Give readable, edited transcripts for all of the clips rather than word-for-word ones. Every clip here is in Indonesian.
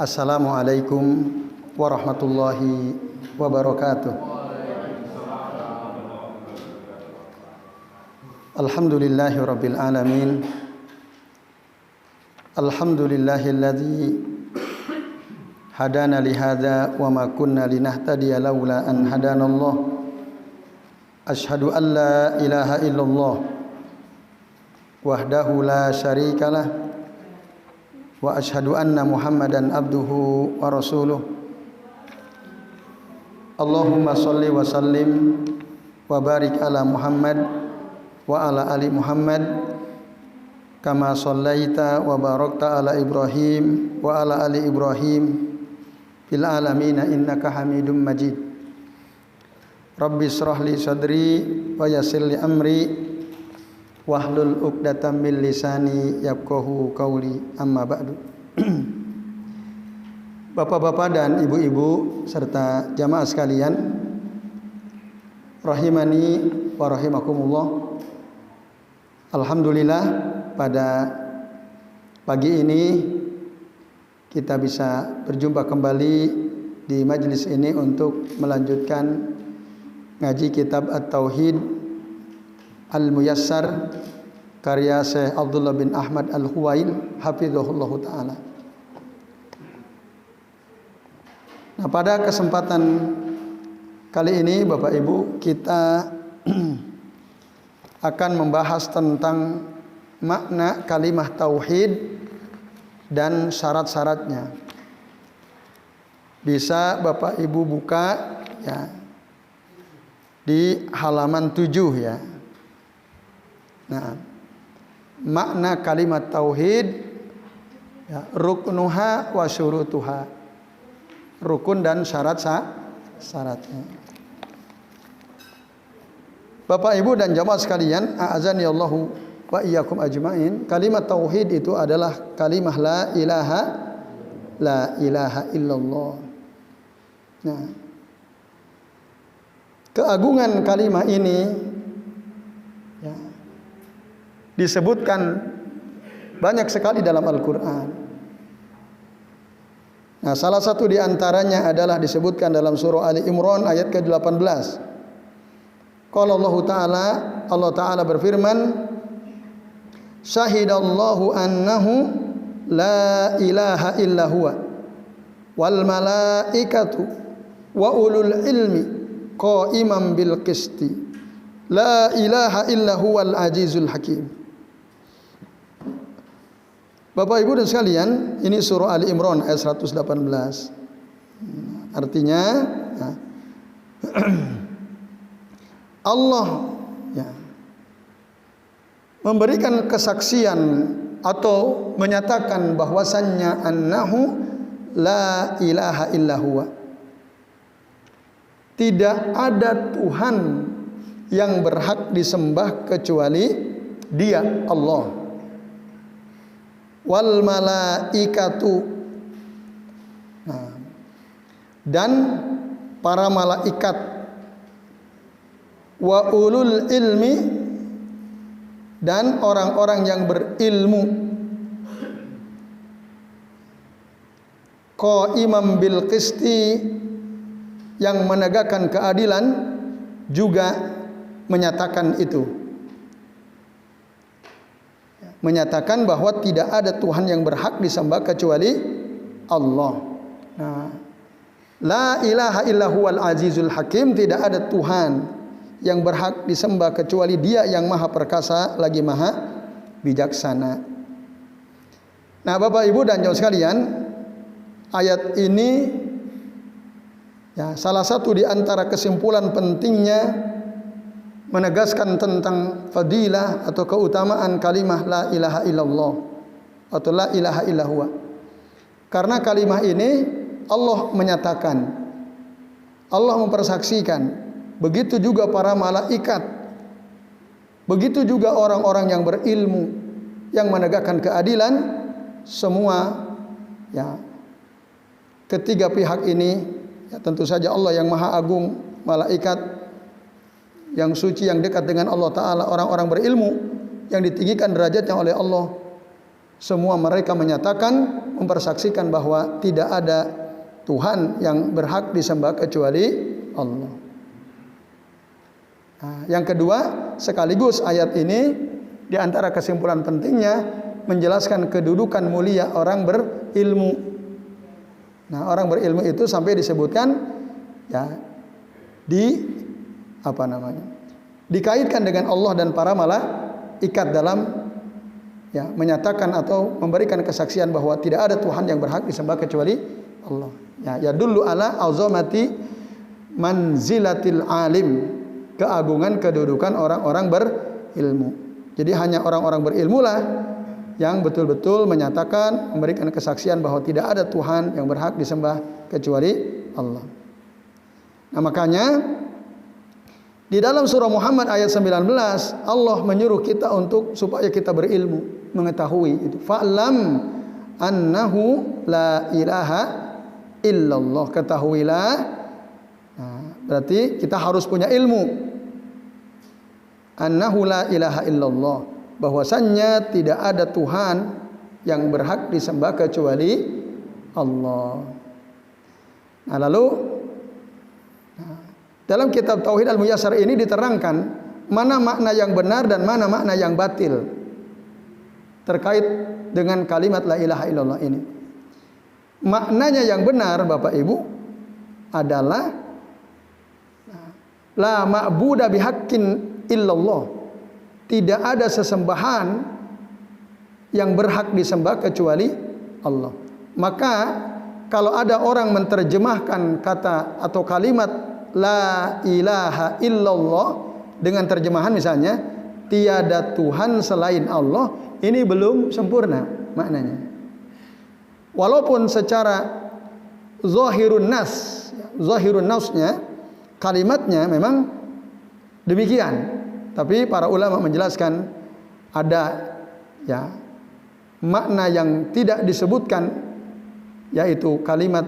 Assalamualaikum warahmatullahi wabarakatuh. Alhamdulillahi rabbil alamin. Alhamdulillahilladzi hadana lihada wa ma kunna linahtadiya laula an hadanallah. Asyhadu an la ilaha illallah wahdahu la syarikalah wa asyhadu anna Muhammadan abduhu wa rasuluh. Allahumma shalli wa sallim wa barik ala Muhammad wa ala ali Muhammad kama shallaita wa barakta ala Ibrahim wa ala ali Ibrahim fil alamin innaka Hamidum Majid. Rabbi shrah li sadri wa yassir li amri wahlul 'uqdatam min lisani yafqahu qawli. Amma ba'du. Bapak-bapak dan ibu-ibu serta jamaah sekalian, rahimani wa rahimakumullah. Alhamdulillah pada pagi ini kita bisa berjumpa kembali di majelis ini untuk melanjutkan ngaji kitab At-Tauhid Al-Muyassar karya Syekh Abdullah bin Ahmad Al-Huwail hafizahullahu ta'ala. Nah, pada kesempatan kali ini Bapak Ibu kita akan membahas tentang makna kalimah tauhid dan syarat-syaratnya. Bisa Bapak Ibu buka ya di halaman 7 ya. Nah, makna kalimat tauhid ya, ruknuha wa syurutuha. Rukun dan syaratnya. Bapak Ibu dan jamaah sekalian, a'azani Allahu wa iyyakum ajmain. Kalimat tauhid itu adalah kalimah la ilaha illallah. Nah, keagungan kalimah ini ya, disebutkan banyak sekali dalam Al-Qur'an. Nah, salah satu di antaranya adalah disebutkan dalam surah Ali Imran ayat ke-18. Qala Allah Ta'ala berfirman, Syahidallahu annahu la ilaha illa huwa wal malaikatu wa ulul ilmi qa'iman bil qisti la ilaha illa huwal azizul hakim. Bapak Ibu dan sekalian, ini surah Ali Imran ayat 118. Artinya ya, Allah ya, memberikan kesaksian atau menyatakan bahwasannya annahu la ilaha illa huwa. Tidak ada Tuhan yang berhak disembah kecuali Dia, Allah. Wal malaikatu, nah, dan para malaikat, wa ulul ilmi, dan orang-orang yang berilmu, qa'iman bil qisti, yang menegakkan keadilan juga menyatakan itu, menyatakan bahwa tidak ada Tuhan yang berhak disembah kecuali Allah. Nah, la ilaha illa huwal azizul hakim, tidak ada Tuhan yang berhak disembah kecuali Dia yang maha perkasa lagi maha bijaksana. Nah, Bapak Ibu dan jamaah sekalian, ayat ini ya, salah satu di antara kesimpulan pentingnya menegaskan tentang fadilah atau keutamaan kalimah la ilaha illallah atau la ilaha illallah. Karena kalimah ini Allah menyatakan, Allah mempersaksikan, begitu juga para malaikat, begitu juga orang-orang yang berilmu yang menegakkan keadilan, semua ya, ketiga pihak ini ya, tentu saja Allah yang maha agung, malaikat yang suci yang dekat dengan Allah Ta'ala, orang-orang berilmu yang ditinggikan derajatnya oleh Allah, semua mereka menyatakan, mempersaksikan bahwa tidak ada Tuhan yang berhak disembah kecuali Allah. Nah, yang kedua, sekaligus ayat ini di antara kesimpulan pentingnya menjelaskan kedudukan mulia orang berilmu. Nah, orang berilmu itu sampai disebutkan ya dikaitkan dengan Allah dan para malaikat dalam ya menyatakan atau memberikan kesaksian bahwa tidak ada Tuhan yang berhak disembah kecuali Allah. Ya dullu ala azamati manzilatil alim, keagungan kedudukan orang-orang berilmu. Jadi hanya orang-orang berilmu lah yang betul-betul menyatakan, memberikan kesaksian bahwa tidak ada Tuhan yang berhak disembah kecuali Allah. Nah, makanya di dalam surah Muhammad ayat 19 Allah menyuruh kita untuk supaya kita berilmu, mengetahui itu. Fa'lam annahu la ilaha illallah. Ketahuilah. Nah, berarti kita harus punya ilmu. Annahu la ilaha illallah, bahwasannya tidak ada Tuhan yang berhak disembah kecuali Allah. Nah, lalu dalam kitab Tauhid Al-Muyassar ini diterangkan mana makna yang benar dan mana makna yang batil terkait dengan kalimat la ilaha illallah ini. Maknanya yang benar Bapak Ibu adalah la ma'buda bihaqqin illallah. Tidak ada sesembahan yang berhak disembah kecuali Allah. Maka kalau ada orang menerjemahkan kata atau kalimat la ilaha illallah dengan terjemahan misalnya tiada Tuhan selain Allah, ini belum sempurna maknanya. Walaupun secara zahirun nasnya kalimatnya memang demikian, tapi para ulama menjelaskan ada ya makna yang tidak disebutkan, yaitu kalimat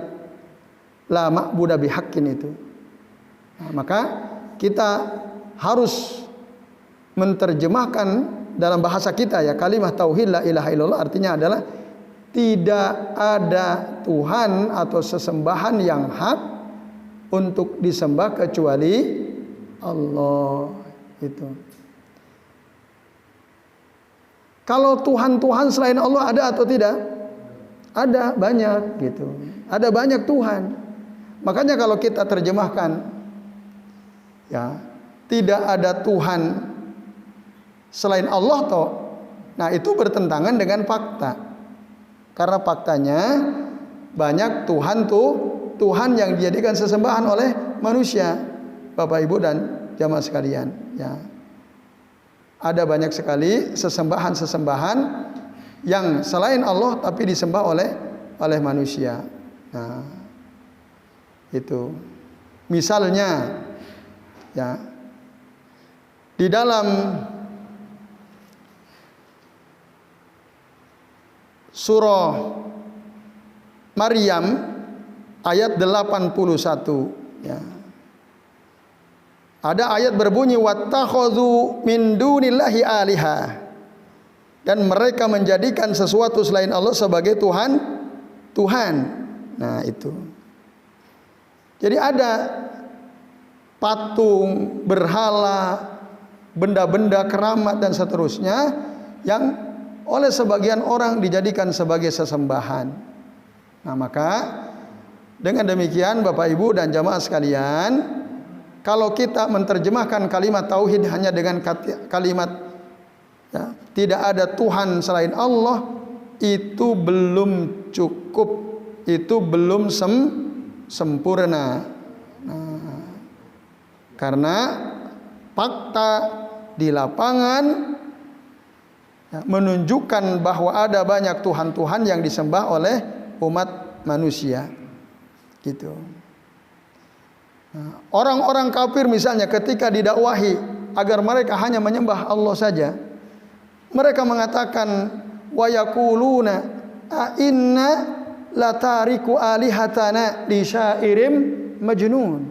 la ma'buda bihaqqin itu. Nah, maka kita harus menerjemahkan dalam bahasa kita ya kalimat tauhid la ilaha illallah, artinya adalah tidak ada Tuhan atau sesembahan yang hak untuk disembah kecuali Allah. Itu. Kalau Tuhan-Tuhan selain Allah ada atau tidak? Ada, banyak gitu. Ada banyak Tuhan. Makanya kalau kita terjemahkan ya, tidak ada Tuhan selain Allah toh. Nah, itu bertentangan dengan fakta. Karena faktanya banyak Tuhan yang dijadikan sesembahan oleh manusia. Bapak Ibu dan jamaah sekalian, ya. Ada banyak sekali sesembahan yang selain Allah tapi disembah oleh manusia. Nah, itu. Misalnya ya, di dalam surah Maryam ayat 81 ya. Ada ayat berbunyi wattakhadhu min dunillahi aliha, dan mereka menjadikan sesuatu selain Allah sebagai Tuhan. Nah, itu. Jadi ada patung, berhala, benda-benda keramat dan seterusnya yang oleh sebagian orang dijadikan sebagai sesembahan. Nah, maka dengan demikian Bapak Ibu dan jamaah sekalian, kalau kita menerjemahkan kalimat tauhid hanya dengan kalimat ya, tidak ada Tuhan selain Allah, itu belum cukup, itu belum sempurna. Nah, karena fakta di lapangan ya, menunjukkan bahwa ada banyak Tuhan-Tuhan yang disembah oleh umat manusia, gitu. Nah, orang-orang kafir misalnya ketika didakwahi agar mereka hanya menyembah Allah saja, mereka mengatakan wa yaquluna a inna latariku alihatana li syairim majnun.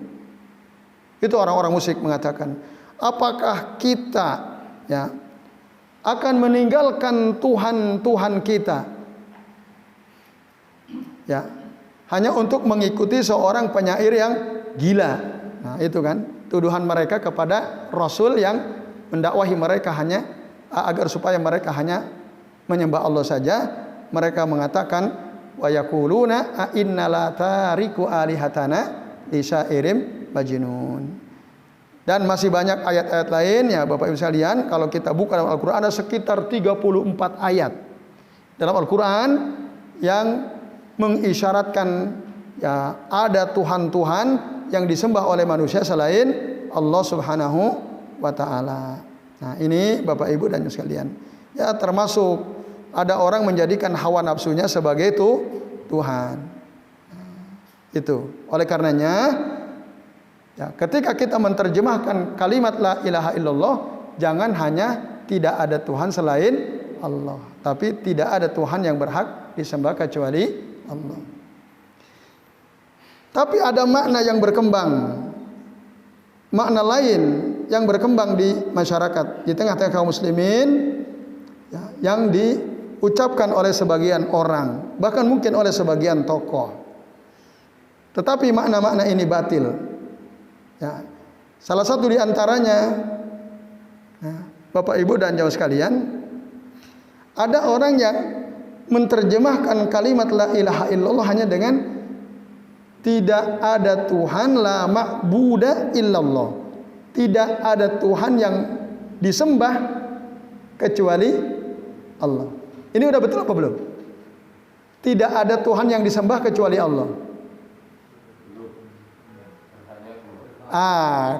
Itu orang-orang musyrik mengatakan, apakah kita ya akan meninggalkan Tuhan-Tuhan kita, ya, hanya untuk mengikuti seorang penyair yang gila. Nah, itu kan tuduhan mereka kepada Rasul yang mendakwahi mereka hanya agar supaya mereka hanya menyembah Allah saja. Mereka mengatakan wa yaquluna a inna la tariku alihatana li syairim majnun. Dan masih banyak ayat-ayat lain ya Bapak Ibu sekalian, kalau kita buka dalam Al-Qur'an ada sekitar 34 ayat dalam Al-Qur'an yang mengisyaratkan ya ada Tuhan-Tuhan yang disembah oleh manusia selain Allah Subhanahu wa taala. Nah, ini Bapak Ibu dan sekalian, ya termasuk ada orang menjadikan hawa nafsunya sebagai Tuhan. Itu. Oleh karenanya, ya, ketika kita menerjemahkan kalimat la ilaha illallah, jangan hanya tidak ada Tuhan selain Allah, tapi tidak ada Tuhan yang berhak disembah kecuali Allah. Tapi ada makna yang berkembang, makna lain yang berkembang di masyarakat, di tengah-tengah kaum muslimin, ya, yang diucapkan oleh sebagian orang, bahkan mungkin oleh sebagian tokoh. Tetapi makna-makna ini batil. Ya, salah satu di antaranya, ya, Bapak Ibu dan jamaah sekalian, ada orang yang menerjemahkan kalimat la ilaha illallah hanya dengan tidak ada Tuhan, la ma'buda illallah. Tidak ada Tuhan yang disembah kecuali Allah. Ini udah betul apa belum? Tidak ada Tuhan yang disembah kecuali Allah.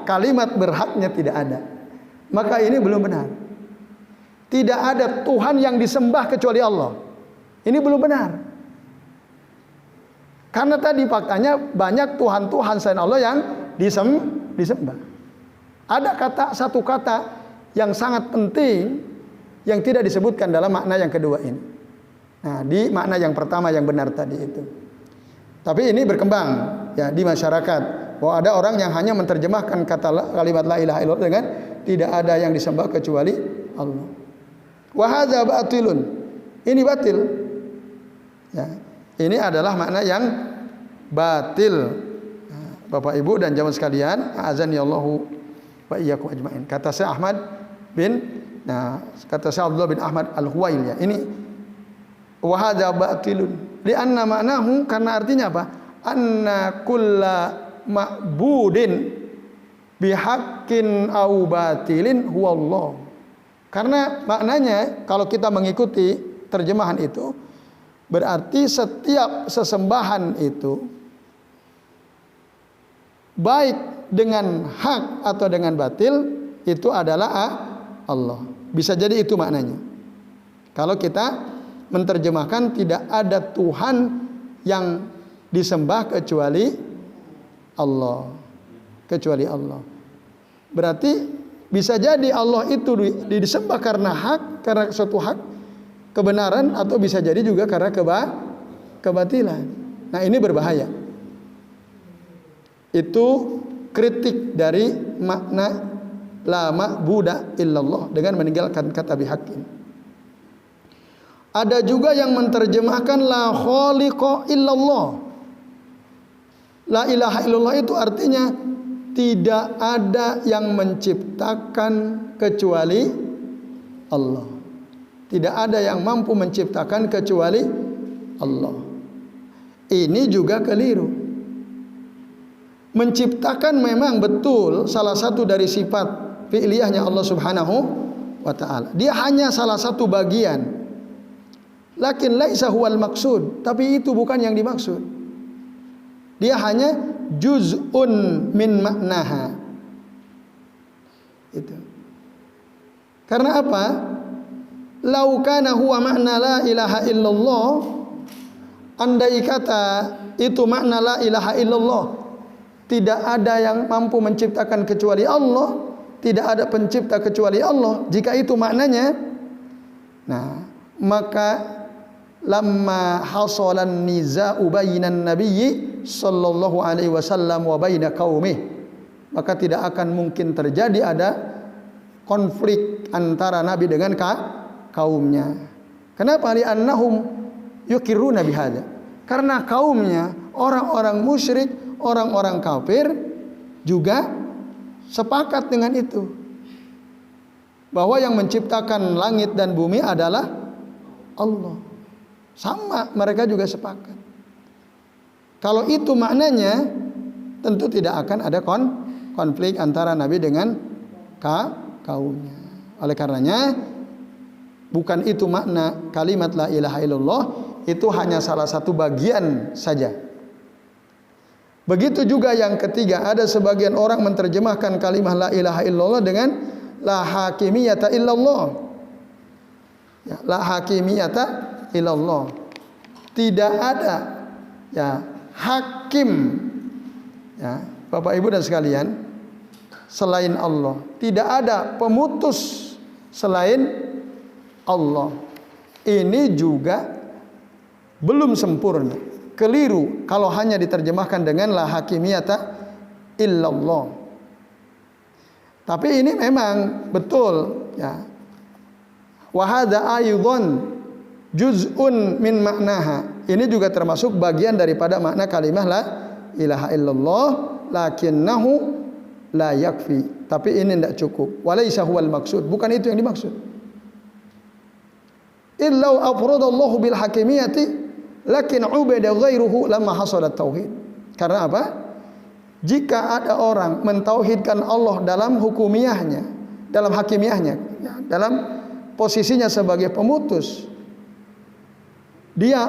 Kalimat berhaknya tidak ada. Maka ini belum benar. Tidak ada Tuhan yang disembah kecuali Allah. Ini belum benar. Karena tadi faktanya banyak Tuhan-Tuhan selain Allah yang disembah. Ada satu kata yang sangat penting yang tidak disebutkan dalam makna yang kedua ini. Nah, di makna yang pertama yang benar tadi itu. Tapi ini berkembang ya di masyarakat bahwa ada orang yang hanya menerjemahkan kalimat la ilaha illallah dengan tidak ada yang disembah kecuali Allah. Wa hadza batilun. Ini batil. Ya. Ini adalah makna yang batil. Bapak Ibu dan jamaah sekalian, azani Allahu wa iyyakum ajmain. Kata Syekh Ahmad bin kata Syekh Abdullah bin Ahmad Al-Huwaili, ini wa hadza batilun. Lianna ma'nahu, karena artinya apa? Anna kulla ma'budin bihaqqin au batilin huwa Allah. Karena maknanya kalau kita mengikuti terjemahan itu berarti setiap sesembahan itu baik dengan hak atau dengan batil itu adalah Allah. Bisa jadi itu maknanya. Kalau kita menerjemahkan tidak ada Tuhan yang disembah kecuali Allah. Kecuali Allah. Berarti bisa jadi Allah itu disembah karena hak, karena suatu hak, kebenaran, atau bisa jadi juga karena kebatilan. Nah, ini berbahaya. Itu kritik dari makna la ma'buda illallah dengan meninggalkan kata bihaqqin. Ada juga yang menerjemahkan la khaliqa illallah. La ilaha illallah itu artinya tidak ada yang menciptakan kecuali Allah. Tidak ada yang mampu menciptakan kecuali Allah. Ini juga keliru. Menciptakan memang betul salah satu dari sifat fi'liyahnya Allah Subhanahu wa taala. Dia hanya salah satu bagian. Lakin laisa huwal maksud, tapi itu bukan yang dimaksud. Dia hanya juz'un min maknaha. Itu. Karena apa? Lau kana huwa makna la ilaha illallah, andai kata itu makna la ilaha illallah, tidak ada yang mampu menciptakan kecuali Allah, tidak ada pencipta kecuali Allah. Jika itu maknanya, nah, maka lamma hasalan niza'u bainan nabiyyi sallallahu alaihi wasallam wa baina qaumih, maka tidak akan mungkin terjadi ada konflik antara nabi dengan kaumnya. Kenapa? Li'annahum yuqirruna bihadza. Karena kaumnya, orang-orang musyrik, orang-orang kafir juga sepakat dengan itu. Bahwa yang menciptakan langit dan bumi adalah Allah. Sama, mereka juga sepakat. Kalau itu maknanya, tentu tidak akan ada konflik antara Nabi dengan kaumnya. Oleh karenanya, bukan itu makna kalimat la ilaha illallah, itu hanya salah satu bagian saja. Begitu juga yang ketiga, ada sebagian orang menerjemahkan kalimat la ilaha illallah dengan la hakimiyata illallah. Ya, la hakimiyata illallah. Tidak ada ya hakim, ya Bapak Ibu dan sekalian, selain Allah. Tidak ada pemutus selain Allah. Ini juga belum sempurna, keliru kalau hanya diterjemahkan dengan la hakimiyata illallah. Tapi ini memang betul, ya. Wa hadza aydzan juz'un min maknaha. Ini juga termasuk bagian daripada makna kalimat la ilaha illallah, lakinnahu la yakfi. Tapi ini tidak cukup. Walaysa huwal maksud. Bukan itu yang dimaksud. Illau afradallahu bil hakimiyati lakin ubida ghairuhu lamma hasalat tauhid. Karena apa? Jika ada orang mentauhidkan Allah dalam hukumiyahnya, dalam hakimiyahnya, ya, dalam posisinya sebagai pemutus, dia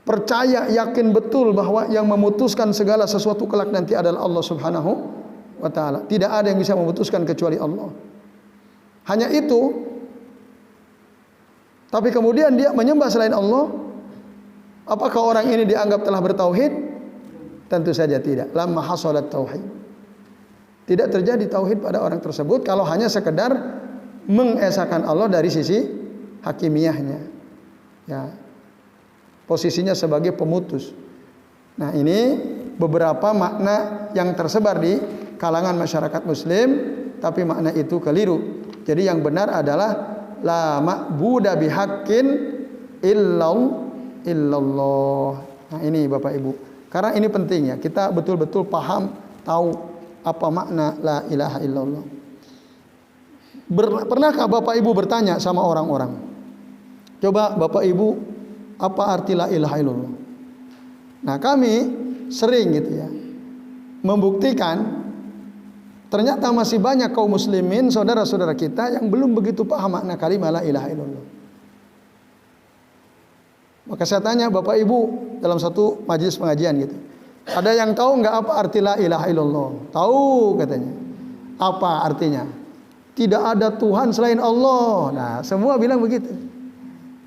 percaya, yakin betul bahwa yang memutuskan segala sesuatu kelak nanti adalah Allah Subhanahu wa taala. Tidak ada yang bisa memutuskan kecuali Allah. Hanya itu. Tapi kemudian dia menyembah selain Allah. Apakah orang ini dianggap telah bertauhid? Tentu saja tidak. Lamma hasalat tauhid. Tidak terjadi tauhid pada orang tersebut kalau hanya sekedar mengesahkan Allah dari sisi hakimiyahnya. Ya. Posisinya sebagai pemutus. Nah, ini beberapa makna yang tersebar di kalangan masyarakat muslim, tapi makna itu keliru. Jadi yang benar adalah la ma'buda bihaqqin illallah. Nah, ini Bapak Ibu. Karena ini penting ya, kita betul-betul paham, tahu apa makna la ilaha illallah. Pernahkah Bapak Ibu bertanya sama orang-orang? Coba Bapak Ibu, apa arti la ilaha illallah? Nah, kami sering gitu ya membuktikan ternyata masih banyak kaum muslimin, saudara-saudara kita yang belum begitu paham makna kalimat la ilaha illallah. Maka saya tanya Bapak Ibu dalam satu majelis pengajian gitu, ada yang tahu nggak apa arti la ilaha illallah? Tahu katanya. Apa artinya? Tidak ada Tuhan selain Allah. Nah, semua bilang begitu.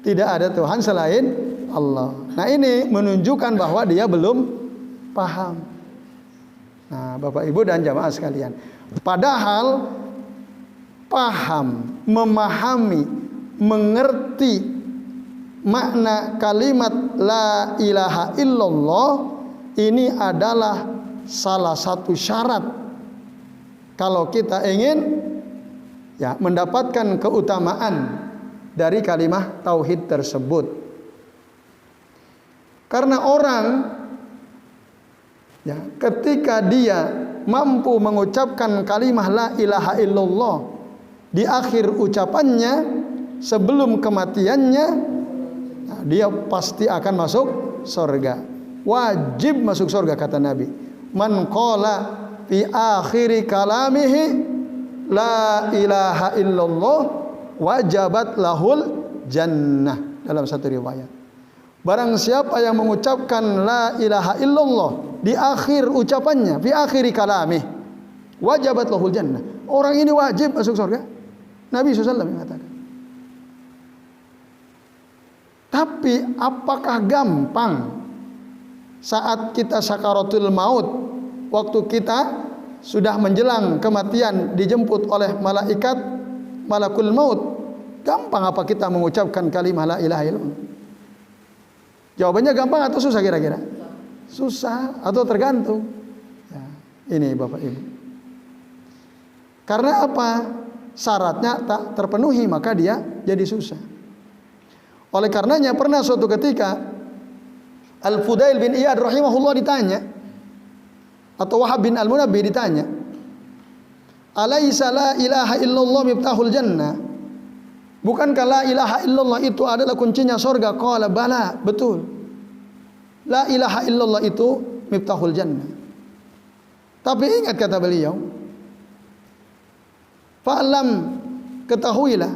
Tidak ada Tuhan selain Allah. Nah, ini menunjukkan bahwa dia belum paham. Nah, Bapak Ibu dan jamaah sekalian, padahal paham, memahami, mengerti makna kalimat la ilaha illallah ini adalah salah satu syarat kalau kita ingin ya mendapatkan keutamaan dari kalimat tauhid tersebut. Karena orang ya, ketika dia mampu mengucapkan kalimat la ilaha illallah di akhir ucapannya sebelum kematiannya, nah, dia pasti akan masuk surga. Wajib masuk surga kata Nabi. Man qala fi akhiri kalamihi la ilaha illallah wajabat lahul jannah, dalam satu riwayat. Barang siapa yang mengucapkan la ilaha illallah di akhir ucapannya, fi akhiri kalamih, wajabat lahul jannah, orang ini wajib masuk surga. Nabi SAW mengatakan. Tapi apakah gampang saat kita sakaratul maut, waktu kita sudah menjelang kematian, dijemput oleh malaikat malakul maut, gampang apa kita mengucapkan kalimat la ilaha illallah? Jawabannya gampang atau susah kira-kira? Susah atau tergantung. Ya, ini Bapak Ibu. Karena apa? Syaratnya tak terpenuhi, maka dia jadi susah. Oleh karenanya pernah suatu ketika Al-Fudail bin Iyad rahimahullah ditanya, atau Wahab bin Al-Munabbi ditanya, "Alaisa la ilaha illallah miftahul jannah?" Bukankah la ilaha illallah itu adalah kuncinya surga? Qala bala, betul. La ilaha illallah itu miftahul jannah. Tapi ingat kata beliau, fa'lam, ketahuilah,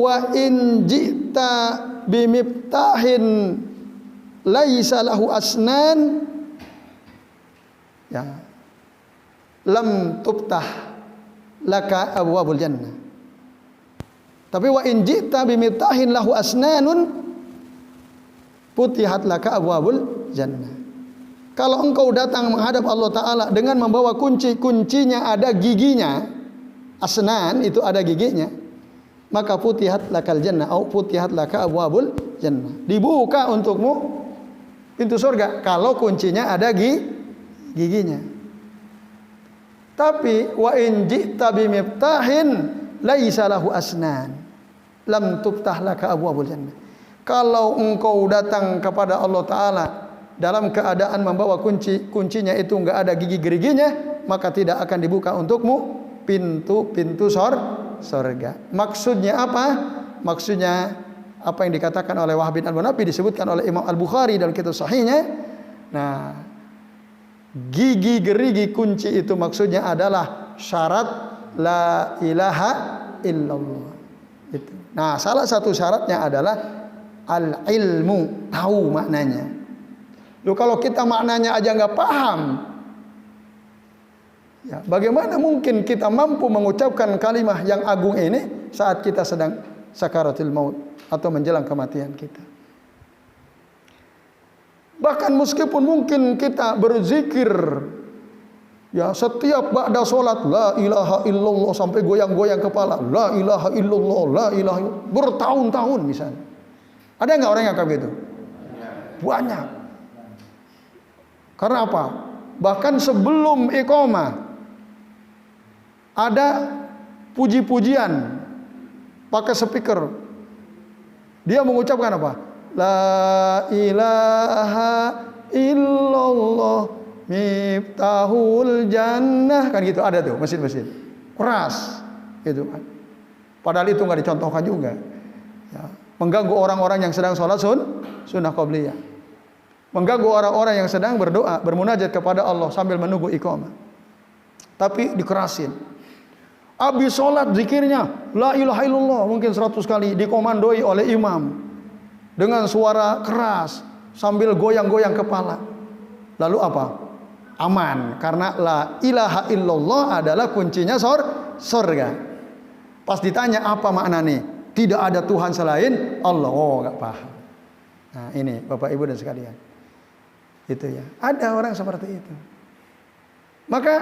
wa in ji'ta bimiftahin laisa lahu asnan, ya, lam tuftah laka abwabul jannah. Tapi wa in ji'ta bimiftahin lahu asnanun futihat laka abwabul jannah. Kalau engkau datang menghadap Allah Ta'ala dengan membawa kunci, kuncinya ada giginya, asnan itu ada giginya, maka futihat lakal jannah, atau futihat laka abwabul jannah, dibuka untukmu pintu surga kalau kuncinya ada giginya. Tapi wa in ji'ta bimiftahin laisa lahu asnan lam tuftah laka abwabul jannah. Kalau engkau datang kepada Allah Ta'ala dalam keadaan membawa kunci, kuncinya itu enggak ada gigi-geriginya, maka tidak akan dibuka untukmu pintu-pintu surga. Maksudnya apa? Maksudnya apa yang dikatakan oleh Wahab bin Al-Munabbi, disebutkan oleh Imam Al-Bukhari dalam kitab sahihnya. Nah, gigi gerigi kunci itu maksudnya adalah syarat la ilaha illallah. Itu. Nah, salah satu syaratnya adalah al-ilmu, tahu maknanya. Loh, kalau kita maknanya aja nggak paham, ya, bagaimana mungkin kita mampu mengucapkan kalimat yang agung ini saat kita sedang sakaratul maut atau menjelang kematian kita? Bahkan meskipun mungkin kita berzikir, ya, setiap ba'da sholat la ilaha illallah sampai goyang-goyang kepala, la ilaha illallah, la ilaha illallah, bertahun-tahun misalnya. Ada nggak orang yang kayak gitu? Banyak. Karena apa? Bahkan sebelum iqamah ada puji-pujian pakai speaker. Dia mengucapkan apa? La ilaha illallah miftahul jannah, kan gitu, ada tuh mesin-mesin keras gitu kan. Padahal itu nggak dicontohkan juga, ya, mengganggu orang-orang yang sedang sholat sunnah qabliyah, mengganggu orang-orang yang sedang berdoa bermunajat kepada Allah sambil menunggu iqamah. Tapi dikerasin. Habis sholat zikirnya la ilaha illallah mungkin 100 kali, dikomandoi oleh imam dengan suara keras sambil goyang-goyang kepala. Lalu apa? Aman, karena la ilaha illallah adalah kuncinya surga. Pas ditanya apa maknanya, tidak ada Tuhan selain Allah. Oh, nggak paham. Nah, ini Bapak Ibu dan sekalian, itu ya, ada orang seperti itu. Maka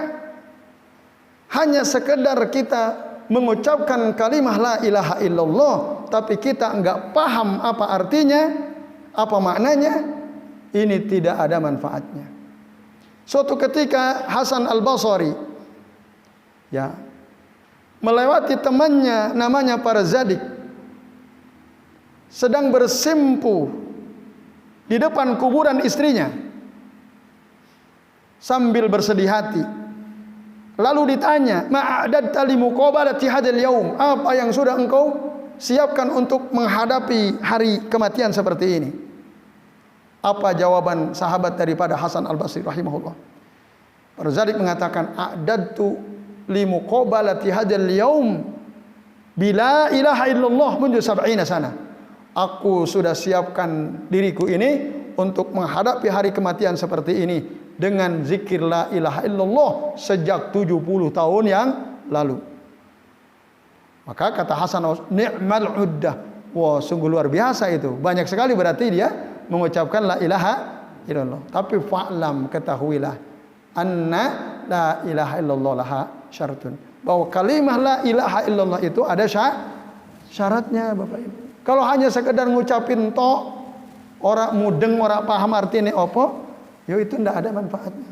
hanya sekedar kita mengucapkan kalimat la ilaha illallah, tapi kita enggak paham apa artinya, apa maknanya, ini tidak ada manfaatnya. Suatu ketika Hasan Al-Basri, ya, melewati temannya namanya Parzadik, sedang bersimpuh di depan kuburan istrinya sambil bersedih hati. Lalu ditanya, ma'adadta li muqabalati hadzal yaum, apa yang sudah engkau siapkan untuk menghadapi hari kematian seperti ini? Apa jawaban sahabat daripada Hasan Al-Basri rahimahullah? Parzadik mengatakan, a'dadtu li muqabalati hadzal yaum bila ilaha illallah mundu 70 sana. Aku sudah siapkan diriku ini untuk menghadapi hari kematian seperti ini dengan zikir la ilaha illallah sejak 70 tahun yang lalu. Maka kata Hasan, ni'mal uddah, wah, sungguh luar biasa itu, banyak sekali berarti dia mengucapkan la ilaha illallah. Tapi fa'lam, ketahuilah, anna la ilaha illallah laha syaratun, bahwa kalimah la ilaha illallah itu ada syaratnya Bapak Ibu. Kalau hanya sekedar ngucapin tok, orang mudeng, orang paham artinya apa, ya itu tidak ada manfaatnya.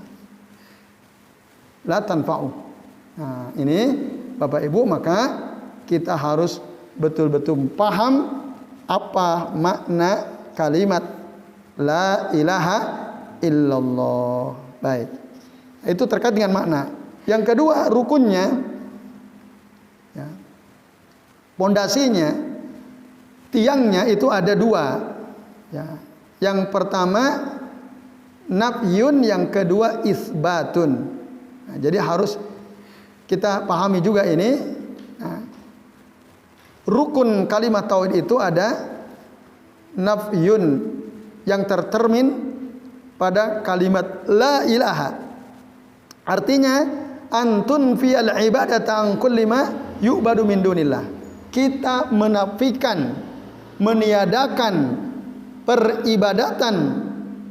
La tanfa'u. Nah, ini Bapak Ibu, maka kita harus betul-betul paham apa makna kalimat la ilaha illallah. Baik. Itu terkait dengan makna. Yang kedua, rukunnya, ya, pondasinya, tiangnya itu ada dua. Ya. Yang pertama nafyun, yang kedua isbatun. Nah, jadi harus kita pahami juga ini. Nah, rukun kalimat tauhid itu ada nafyun yang tercermin pada kalimat la ilaha. Artinya antun fiyal ibadata an kulli ma yu'badu min dunillah. Kita menafikan, meniadakan peribadatan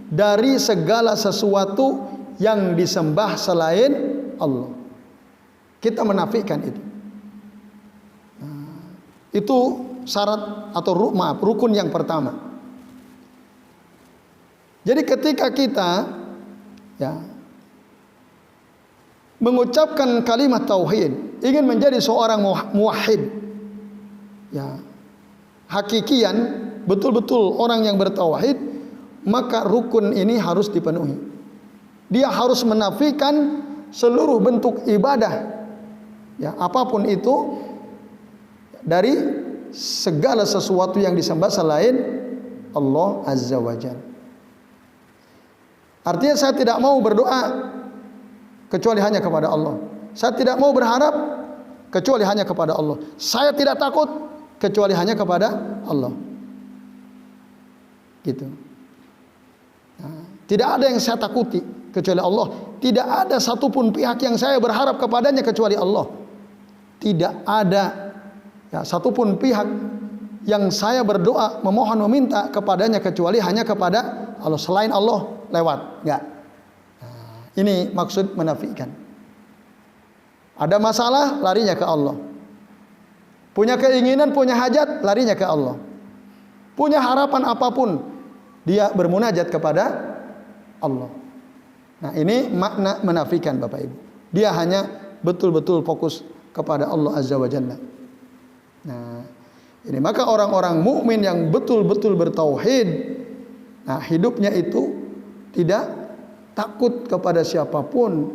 dari segala sesuatu yang disembah selain Allah. Kita menafikan itu. Itu syarat atau rukun yang pertama. Jadi ketika kita, ya, mengucapkan kalimat tauhid, ingin menjadi seorang muwahhid, ya, hakikian, betul-betul orang yang bertauhid, maka rukun ini harus dipenuhi. Dia harus menafikan seluruh bentuk ibadah, ya, apapun itu, dari segala sesuatu yang disembah selain Allah Azza wa Jalla. Artinya saya tidak mau berdoa kecuali hanya kepada Allah. Saya tidak mau berharap kecuali hanya kepada Allah. Saya tidak takut kecuali hanya kepada Allah. Gitu. Nah, tidak ada yang saya takuti kecuali Allah. Tidak ada satupun pihak yang saya berharap kepadanya kecuali Allah. Tidak ada, ya, satupun pihak yang saya berdoa, memohon, meminta kepadanya kecuali hanya kepada Allah. Selain Allah lewat, enggak. Nah, ini maksud menafikan. Ada masalah, larinya ke Allah. Punya keinginan, punya hajat, larinya ke Allah. Punya harapan apapun, dia bermunajat kepada Allah. Nah, ini makna menafikan, Bapak Ibu. Dia hanya betul-betul fokus kepada Allah Azza wa Jalla. Nah, ini maka orang-orang mukmin yang betul-betul bertauhid, nah, hidupnya itu tidak takut kepada siapapun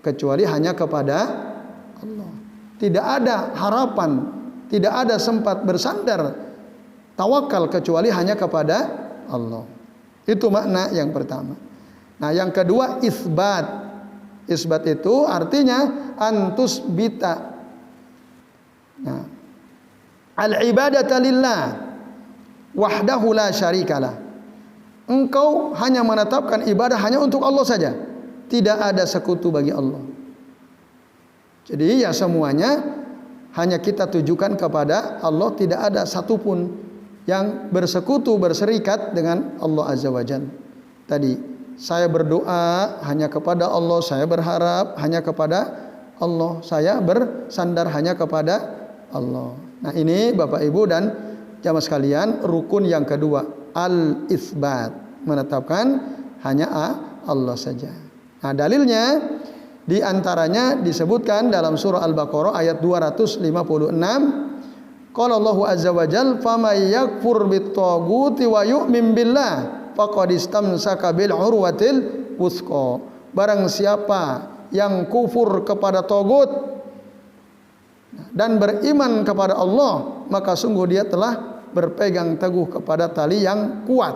kecuali hanya kepada Allah. Tidak ada harapan, tidak ada sempat bersandar tawakal kecuali hanya kepada Allah. Itu makna yang pertama. Nah, yang kedua isbat. Isbat itu artinya antus bita. Nah, al-ibadata lillah wahdahu la syarikalah. Engkau hanya menetapkan ibadah hanya untuk Allah saja. Tidak ada sekutu bagi Allah. Jadi ya semuanya hanya kita tujukan kepada Allah. Tidak ada satupun yang bersekutu, berserikat dengan Allah Azza wa Jalla. Tadi saya berdoa hanya kepada Allah, saya berharap hanya kepada Allah, saya bersandar hanya kepada Allah. Nah, ini Bapak Ibu dan jamaah sekalian, rukun yang kedua, al-isbat, menetapkan hanya Allah saja. Nah, dalilnya di antaranya disebutkan dalam surah Al-Baqarah ayat 256. Qala Allahu azza wa jalla faman yakfur bit-taghuti wa yu'min billah faqad istamsaka bil urwatil wuthqa. Barang siapa yang kufur kepada tagut dan beriman kepada Allah, maka sungguh dia telah berpegang teguh kepada tali yang kuat,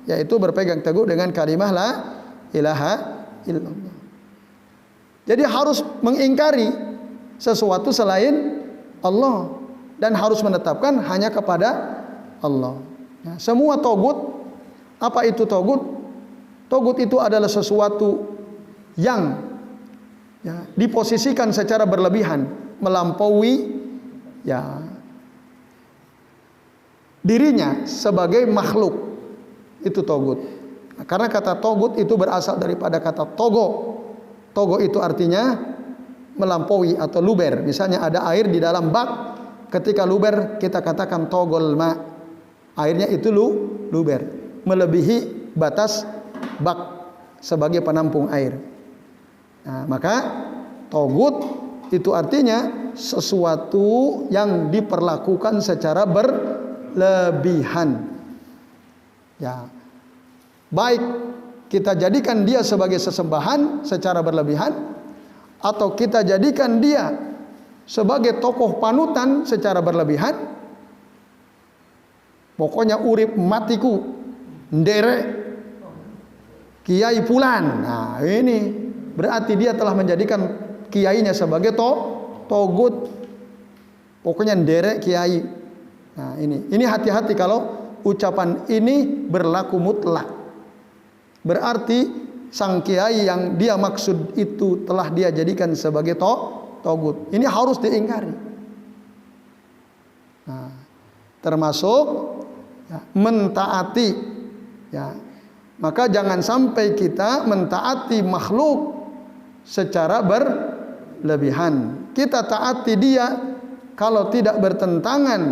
yaitu berpegang teguh dengan kalimah la ilaha illallah. Jadi harus mengingkari sesuatu selain Allah dan harus menetapkan hanya kepada Allah. Nah, semua togut, apa itu togut? Togut itu adalah sesuatu yang, ya, diposisikan secara berlebihan, melampaui, ya, dirinya sebagai makhluk. Itu togut. Nah, karena kata togut itu berasal daripada kata togo. Togo itu artinya melampaui atau luber. Misalnya ada air di dalam bak, ketika luber kita katakan togol ma. Airnya itu luber, melebihi batas bak sebagai penampung air. Nah, maka togut itu artinya sesuatu yang diperlakukan secara berlebihan. Ya. Baik kita jadikan dia sebagai sesembahan secara berlebihan, atau kita jadikan dia sebagai tokoh panutan secara berlebihan. Pokoknya urip matiku nderek kiai fulan. Nah, ini berarti dia telah menjadikan kiainya sebagai togut. Pokoknya nderek kiai. Nah, ini hati-hati kalau ucapan ini berlaku mutlak. Berarti sang kiai yang dia maksud itu telah dia jadikan sebagai togut. Ini harus diingkari. Nah, termasuk ya, mentaati. Ya, maka jangan sampai kita mentaati makhluk secara berlebihan. Kita taati dia kalau tidak bertentangan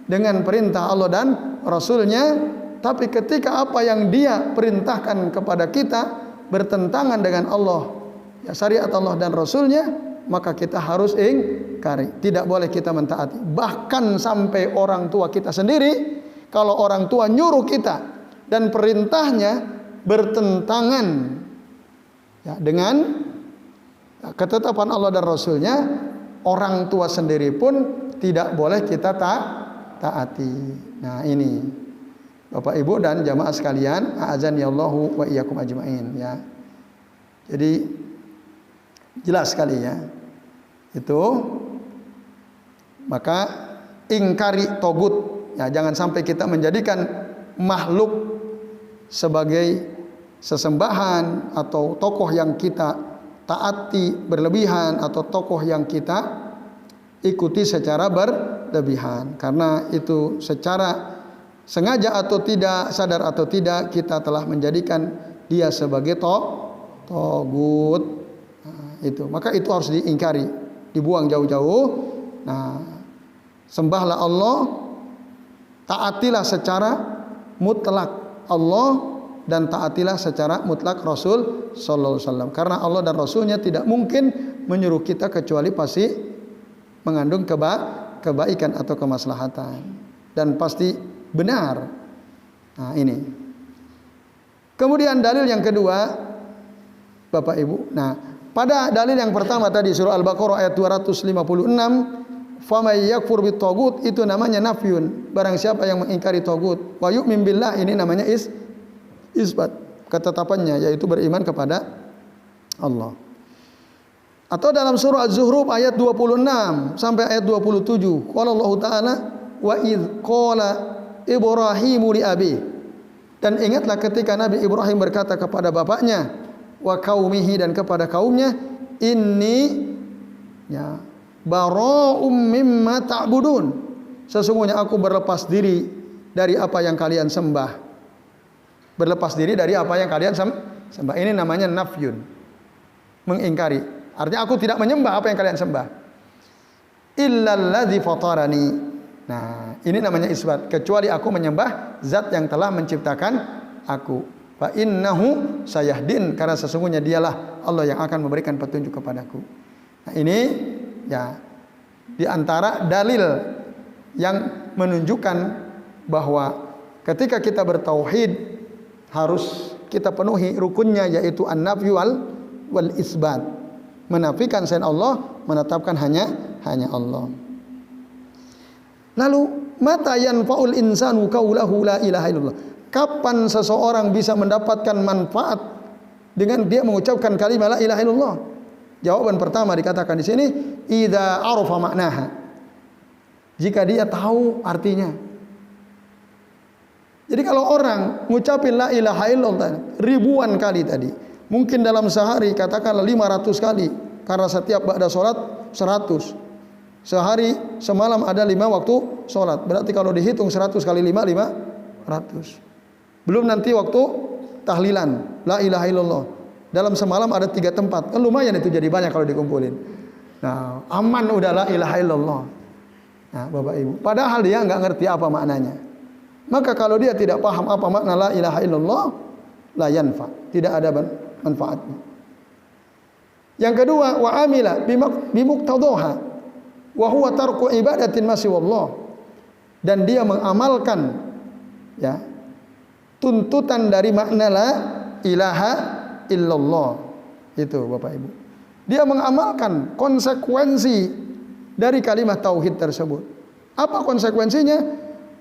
dengan perintah Allah dan Rasulnya, tapi ketika apa yang dia perintahkan kepada kita bertentangan dengan Allah, ya, syariat Allah dan Rasulnya, maka kita harus ingkari. Tidak boleh kita mentaati. Bahkan sampai orang tua kita sendiri, kalau orang tua nyuruh kita dan perintahnya bertentangan ya, dengan ketetapan Allah dan Rasulnya, orang tua sendiri pun tidak boleh kita taati. Nah, ini Bapak Ibu dan jamaah sekalian, a'adzanillahu wa iyyakum ajmain, ya. Jadi jelas sekali ya. Itu maka ingkari togut. Ya, jangan sampai kita menjadikan makhluk sebagai sesembahan atau tokoh yang kita taati berlebihan, atau tokoh yang kita ikuti secara berlebihan. Karena itu secara sengaja atau tidak, sadar atau tidak, kita telah menjadikan dia sebagai togut. Nah, itu. Maka itu harus diingkari, dibuang jauh-jauh. Nah, sembahlah Allah, taatilah secara mutlak Allah, dan taatilah secara mutlak Rasul sallallahu alaihi wasallam. Karena Allah dan Rasulnya tidak mungkin menyuruh kita kecuali pasti mengandung kebaikan atau kemaslahatan, dan pasti benar. Nah, ini. Kemudian dalil yang kedua, Bapak Ibu. Nah, pada dalil yang pertama tadi surah Al-Baqarah ayat 256, "Famay yakfur bit-taghut", itu namanya nafyun. Barang siapa yang mengingkari tagut, wa yu'min billah, ini namanya isbat, ketetapannya yaitu beriman kepada Allah. Atau dalam surah Az-Zukhruf ayat 26 sampai ayat 27, qala Allah Ta'ala, wa idz qala Ibrahimu li abi, dan ingatlah ketika Nabi Ibrahim berkata kepada bapaknya, wa qaumihi, dan kepada kaumnya, inni ya bara'um mimma ta'budun, sesungguhnya aku berlepas diri dari apa yang kalian sembah. Berlepas diri dari apa yang kalian sembah. Ini namanya nafyun, mengingkari. Artinya aku tidak menyembah apa yang kalian sembah. Illalladzi fatarani. Nah, ini namanya isbat. Kecuali aku menyembah zat yang telah menciptakan aku. Fa innahu sayahdin, karena sesungguhnya dialah Allah yang akan memberikan petunjuk kepadaku. Nah, ini ya di antara dalil yang menunjukkan bahwa ketika kita bertauhid harus kita penuhi rukunnya, yaitu an-nafyu wal isbat. Menafikan selain Allah, menetapkan hanya Allah. Lalu, mata yanfa'ul insanu qaulahu la ilaha illallah. Kapan seseorang bisa mendapatkan manfaat dengan dia mengucapkan kalimat la ilaha illallah? Jawaban pertama dikatakan di sini, idza arafa maknaha. Jika dia tahu artinya. Jadi kalau orang ngucapin la ilaha illallah ribuan kali tadi, mungkin dalam sehari katakanlah 500 kali, karena setiap ba'da sholat 100. Sehari semalam ada 5 waktu sholat, berarti kalau dihitung 100 kali 5, 500. Belum nanti waktu tahlilan la ilaha illallah, dalam semalam ada 3 tempat, kan lumayan itu, jadi banyak kalau dikumpulin. Nah, aman udah la ilaha illallah. Nah, Bapak Ibu, padahal dia nggak ngerti apa maknanya. Maka kalau dia tidak paham apa makna la ilaha illallah, la yanfa, tidak ada manfaatnya. Yang kedua, wa amila bimuqtadhaha wa huwa tarku ibadatin ma siwallah. Dan dia mengamalkan ya tuntutan dari makna la ilaha illallah. Itu Bapak Ibu. Dia mengamalkan konsekuensi dari kalimat tauhid tersebut. Apa konsekuensinya?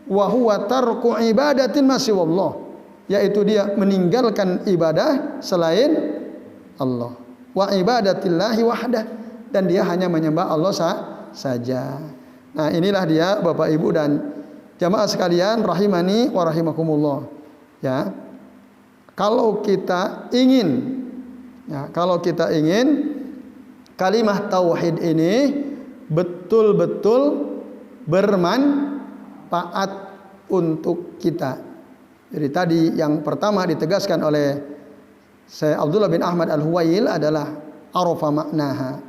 Wa huwa tarku ibadatin ma siwallah, yaitu dia meninggalkan ibadah selain Allah. Wa ibadatillahi wahdah, dan dia hanya menyembah Allah saja. Nah, inilah dia Bapak Ibu dan jamaah sekalian rahimani wa rahimakumullah. Ya. Kalau kita ingin kalimat tauhid ini betul-betul bermanfaat untuk kita. Jadi tadi yang pertama ditegaskan oleh Syekh Abdullah bin Ahmad Al-Huwail adalah arafa maknaha.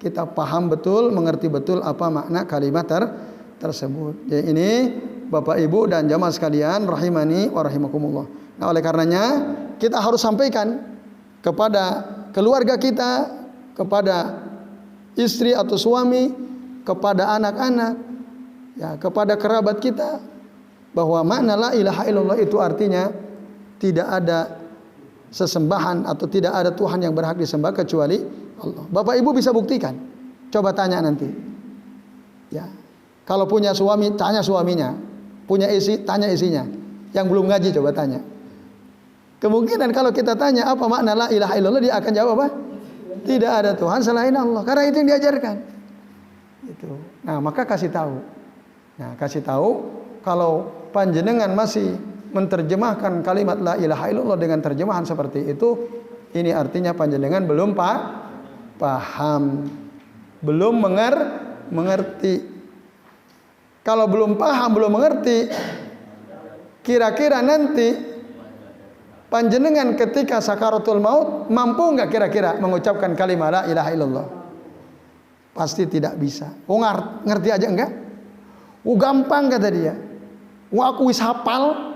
Kita paham betul, mengerti betul apa makna kalimat tersebut. Jadi ini Bapak Ibu dan jamaah sekalian rahimani wa rahimakumullah. Nah, oleh karenanya kita harus sampaikan kepada keluarga kita, kepada istri atau suami, kepada anak-anak, ya, kepada kerabat kita, bahwa makna la ilaha illallah itu artinya tidak ada sesembahan atau tidak ada Tuhan yang berhak disembah kecuali Allah. Bapak Ibu bisa buktikan. Coba tanya nanti. Ya. Kalau punya suami, tanya suaminya. Punya istri, tanya istrinya. Yang belum ngaji coba tanya. Kemungkinan kalau kita tanya apa makna la ilaha illallah, dia akan jawab apa? Tidak ada Tuhan selain Allah. Karena itu yang diajarkan. Itu. Nah, maka kasih tahu. Nah, kasih tahu kalau panjenengan masih menerjemahkan kalimat la ilaha illallah dengan terjemahan seperti itu, ini artinya panjenengan belum paham, belum mengerti. Kalau belum paham, belum mengerti, kira-kira nanti panjenengan ketika sakaratul maut mampu nggak kira-kira mengucapkan kalimat la ilaha illallah? Pasti tidak bisa. Oh, ngerti aja enggak? Oh, gampang kata dia. Aku wis hafal.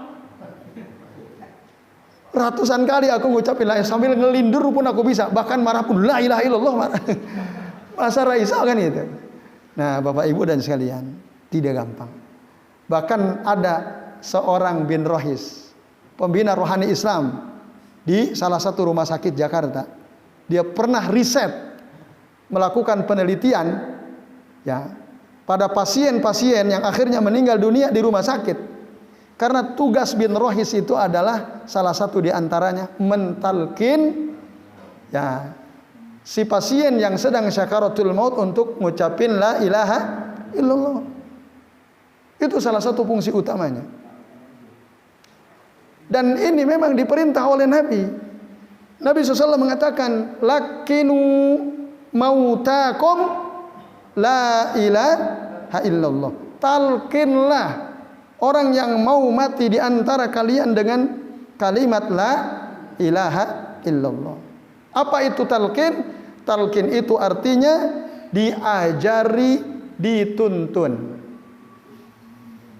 Ratusan kali aku ngucapin la ilaha, sambil ngelindur pun aku bisa. Bahkan marah pun la ilaha illallah. Masa raisa kan itu. Nah, Bapak Ibu dan sekalian, tidak gampang. Bahkan ada seorang bin Rohis, pembina rohani Islam di salah satu rumah sakit Jakarta. Dia pernah riset, melakukan penelitian ya pada pasien-pasien yang akhirnya meninggal dunia di rumah sakit. Karena tugas bin Rohis itu adalah salah satu di antaranya mentalkin ya si pasien yang sedang syakaratul maut untuk ngucapin la ilaha illallah. Itu salah satu fungsi utamanya. Dan ini memang diperintah oleh Nabi. Nabi SAW mengatakan, lakinu mautakum la ilaha illallah. Talkinlah orang yang mau mati di antara kalian dengan kalimat la ilaha illallah. Apa itu talqin? Talqin itu artinya diajari, dituntun.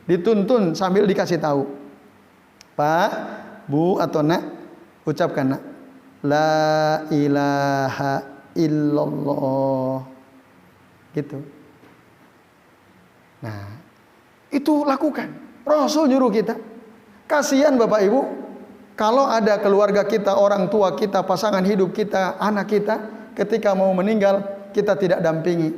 Dituntun sambil dikasih tahu. Pak, Bu atau Nak, ucapkan Nak. La ilaha illallah. Gitu. Nah, itu lakukan. Rasul nyuruh kita. Kasihan Bapak Ibu, kalau ada keluarga kita, orang tua kita, pasangan hidup kita, anak kita, ketika mau meninggal, kita tidak dampingi.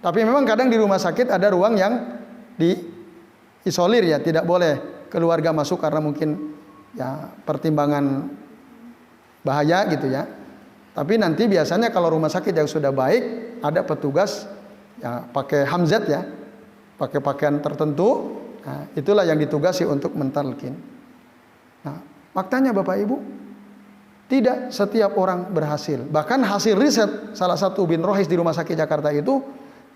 Tapi memang kadang di rumah sakit ada ruang yang diisolir ya, tidak boleh keluarga masuk karena mungkin ya pertimbangan bahaya gitu ya. Tapi nanti biasanya kalau rumah sakit yang sudah baik, ada petugas ya pakai hamzat ya, pakai pakaian tertentu. Nah, itulah yang ditugasi untuk mentalkin. Nah, faktanya Bapak Ibu, tidak setiap orang berhasil. Bahkan hasil riset salah satu bin Rohis di Rumah Sakit Jakarta itu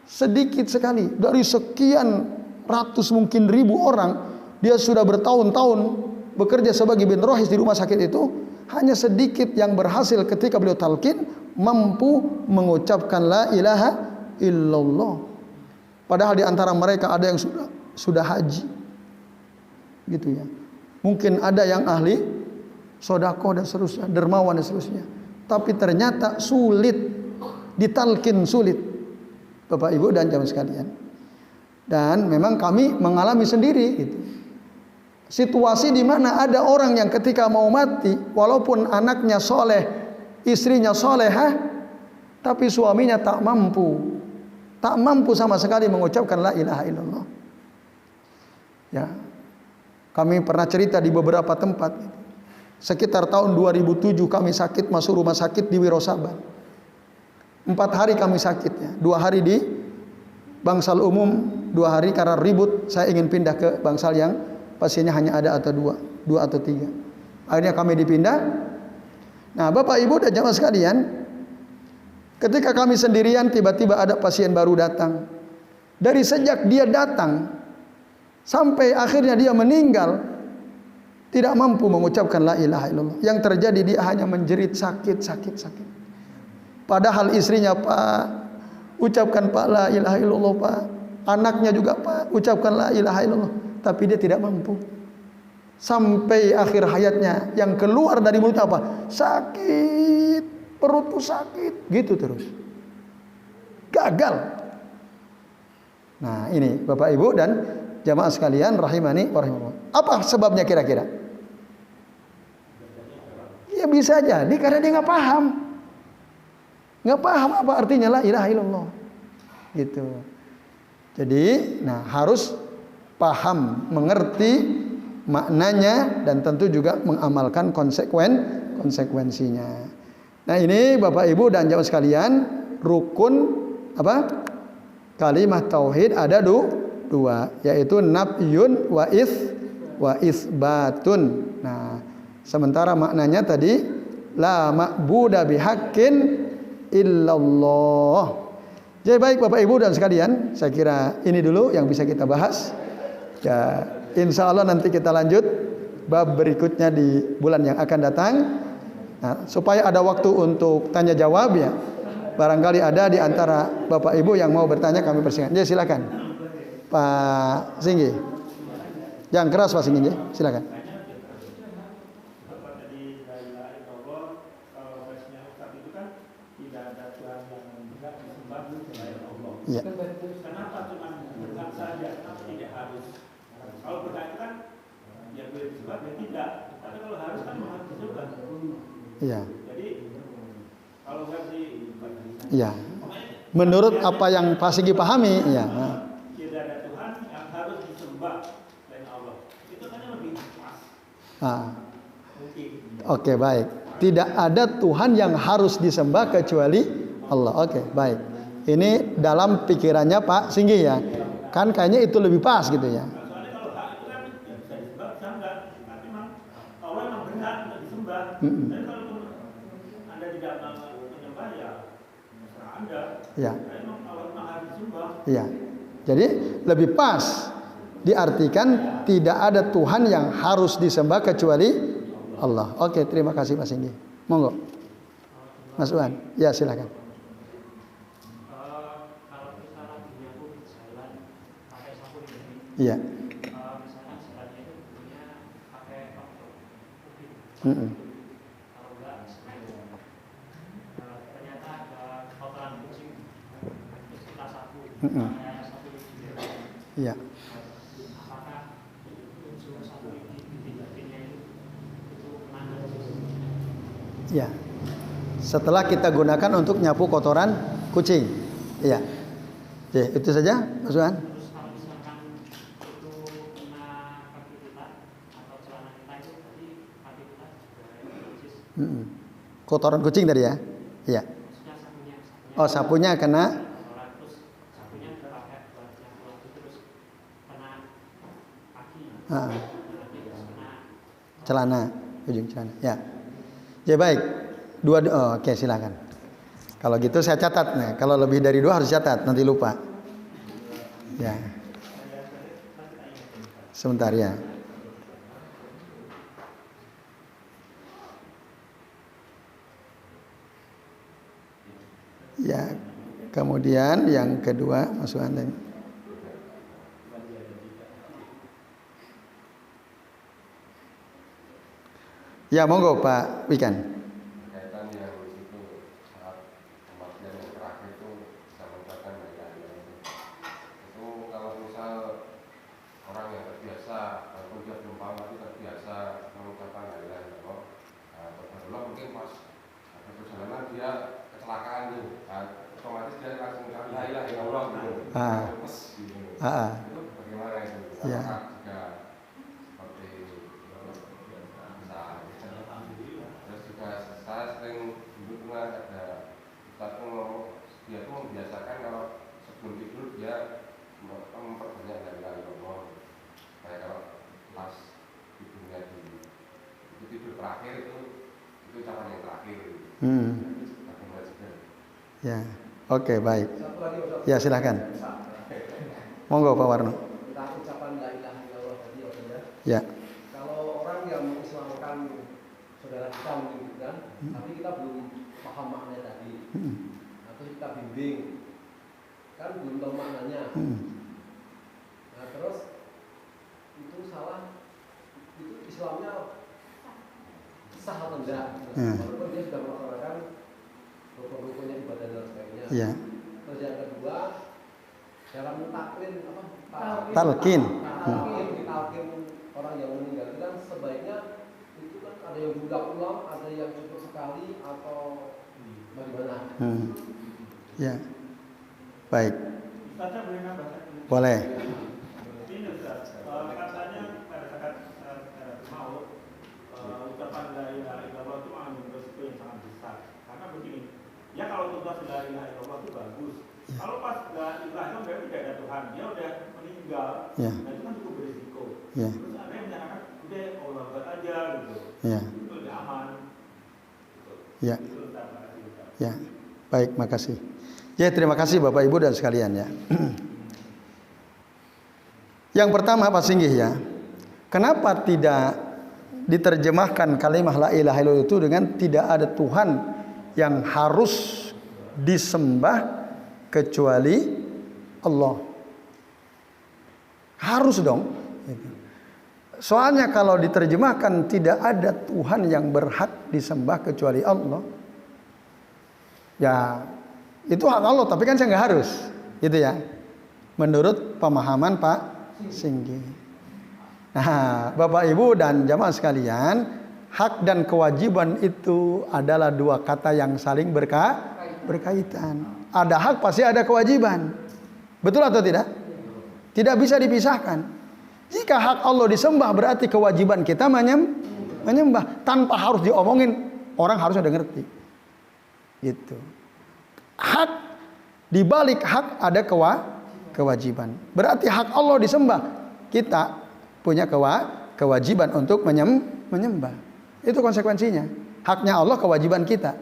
sedikit sekali. Dari sekian ratus mungkin ribu orang, dia sudah bertahun-tahun bekerja sebagai bin Rohis di rumah sakit itu, hanya sedikit yang berhasil ketika beliau talqin mampu mengucapkan la ilaha illallah. Padahal di antara mereka ada yang sudah haji, gitu ya. Mungkin ada yang ahli sedekah dan seterusnya, dermawan dan seterusnya. tapi ternyata sulit, ditalkin sulit, Bapak Ibu dan jamaah sekalian. Dan memang kami mengalami sendiri gitu. Situasi di mana ada orang yang ketika mau mati, walaupun anaknya soleh, istrinya solehah, tapi suaminya tak mampu sama sekali mengucapkan la ilaha illallah. Ya, kami pernah cerita di beberapa tempat. Sekitar tahun 2007 kami sakit masuk rumah sakit di Wirosaban. 4 hari kami sakitnya, 2 hari di bangsal umum, 2 hari karena ribut. Saya ingin pindah ke bangsal yang pasiennya hanya ada atau 2 atau 3. Akhirnya kami dipindah. Nah, Bapak Ibu dan jamaah sekalian, ketika kami sendirian, tiba-tiba ada pasien baru datang. Dari sejak dia datang sampai akhirnya dia meninggal, tidak mampu mengucapkan la ilaha illallah. Yang terjadi dia hanya menjerit sakit. Padahal istrinya, Pak, ucapkan Pak la ilaha illallah, Pak. Anaknya juga, Pak, ucapkan la ilaha illallah. Tapi dia tidak mampu. Sampai akhir hayatnya yang keluar dari mulut apa? Sakit, perutku sakit, gitu terus. Gagal. Nah, ini Bapak Ibu dan jamaah sekalian rahimani wa rahimakumullah. Apa sebabnya kira-kira? Ya bisa jadi karena dia nggak paham. Nggak paham apa artinya la ilaha illallah. Gitu. Jadi, nah harus paham, mengerti maknanya dan tentu juga mengamalkan konsekuensinya. Nah, ini Bapak Ibu dan jamaah sekalian, rukun apa? Kalimat tauhid ada 2, yaitu nafyun wa isbatun. Nah, sementara maknanya tadi la ma'buda bihaqqin illallah. Jadi baik Bapak Ibu dan sekalian, saya kira ini dulu yang bisa kita bahas. Ya, insya Allah nanti kita lanjut bab berikutnya di bulan yang akan datang. Nah, supaya ada waktu untuk tanya jawab ya. Barangkali ada di antara Bapak Ibu yang mau bertanya, kami persilakan. Ya, silakan. Pak Singgi. Yang keras Pak Singgi, silakan. Ya. Kenapa cuma berhak saja, tidak harus? Kalau berhak itu kan ya boleh disebut, ya tidak. Tapi kalau harus kan harus disebut. Iya. Jadi kalau versi iya. Menurut apa yang Pak Sigi pahami, ya. Tidak ada Tuhan yang harus disembah selain Allah. Itu kan lebih pas. Oke, baik. Tidak ada Tuhan yang harus disembah kecuali Allah. Oke, baik. Ini dalam pikirannya Pak Singgi ya. Kan kayaknya itu lebih pas gitu ya. Soalnya kalau hak itu kan ya bisa disembah, bisa enggak. Tapi memang Allah memang benar untuk disembah. Dan kalau Anda tidak menyembah ya terserah Anda. Ya. Tapi memang Allah memang harus disembah. Ya. Jadi lebih pas diartikan tidak ada Tuhan yang harus disembah kecuali Allah. Oke, terima kasih Pak Singgi. Monggo. Mas Uwan. Ya, silakan. Iya. Misalkan selatnya itu punya pakai waktu. Kalau enggak semen. Ternyata ada kotoran kucing. Terus kita sapu. Sapu gigi. Iya. Apakah unsur sapu gigi itu menanggung? Iya. Setelah kita gunakan untuk nyapu kotoran kucing. Iya. Oke, itu saja Mas Uwan. Kotoran kucing tadi ya? Iya. Oh, sapunya kena. Celana, ujung celana. Ya. Ya baik. Oke, silakan. Kalau gitu saya catat. Nah, kalau lebih dari 2 harus catat, nanti lupa. Ya. Sebentar ya. Ya, kemudian yang kedua Mas Wan. Ya, monggo Pak Wikan. Kaitan yang terbiasa, walaupun dia belum paham tapi terbiasa mengucapkan la ilaha illallah. Barulah mungkin pas ada perjalanan dia kecelakaan tuh, otomatis dia langsung ucap la ilaha illallah gitu. Terus gitu. Itu bagaimana itu? Ya. Apakah juga seperti bisa? Terus juga saya sering dulu pernah ada ustaz ngomong, dia tuh membiasakan kalau sebelum tidur dia memperbanyak la ilaha illallah. Kayak kalau pas tidurnya di tidur terakhir itu ucapan yang terakhir. Ya, oke, baik. Ya, silahkan. Monggo Pak Warno. Tentang ucapan la ilaha illallah tadi ya. Kalau orang yang mengislamkan saudara kita mungkin kan, tapi kita belum paham maknanya tadi, atau kita bimbing, kan belum tahu maknanya. Nah terus itu salah, itu Islamnya sah atau enggak? Walaupun dia sudah melaksanakan rukun-rukunnya ibadah dan sebagainya. Ya. Terus yang kedua, dalam takwin Talqin. Talqin orang yang meninggal itu kan sebaiknya itu kan ada yang berulang-ulang, ada yang cukup sekali atau bagaimana? Ya. Baik. Ustaznya boleh nambah? Boleh. Ini Ustaz, katanya pada saat maut ucapan la ilaha illallah itu mengandung resiko yang sangat besar. Karena begini, ya kalau tugas la ilaha illallah itu bagus. Kalau pas la ilaha illallah berarti tidak ada Tuhan, dia udah meninggal. Ya. Nah itu kan cukup berisiko. Ya. Terus ada yang menyatakan udah Allah Akbar aja gitu. Ya. Itu lebih aman. Ya. Itu Ustaz, makasih Ustaz. Ya. Baik, makasih. Ya, terima kasih Bapak Ibu dan sekalian ya. Yang pertama Pak Singgih ya, kenapa tidak diterjemahkan kalimat la ilaha illallah itu dengan tidak ada Tuhan yang harus disembah kecuali Allah? Harus dong. Soalnya kalau diterjemahkan tidak ada Tuhan yang berhak disembah kecuali Allah, ya itu hak Allah, tapi kan saya nggak harus, gitu ya. Menurut pemahaman Pak Singgih. Nah, Bapak Ibu dan jamaah sekalian, hak dan kewajiban itu adalah dua kata yang saling berkaitan. Ada hak pasti ada kewajiban. Betul atau tidak? Tidak bisa dipisahkan. Jika hak Allah disembah berarti kewajiban kita menyembah tanpa harus diomongin, orang harus udah ngerti. Gitu. Hak dibalik hak ada kewajiban. Berarti hak Allah disembah, kita punya kewajiban untuk menyembah. Itu konsekuensinya. Haknya Allah, kewajiban kita.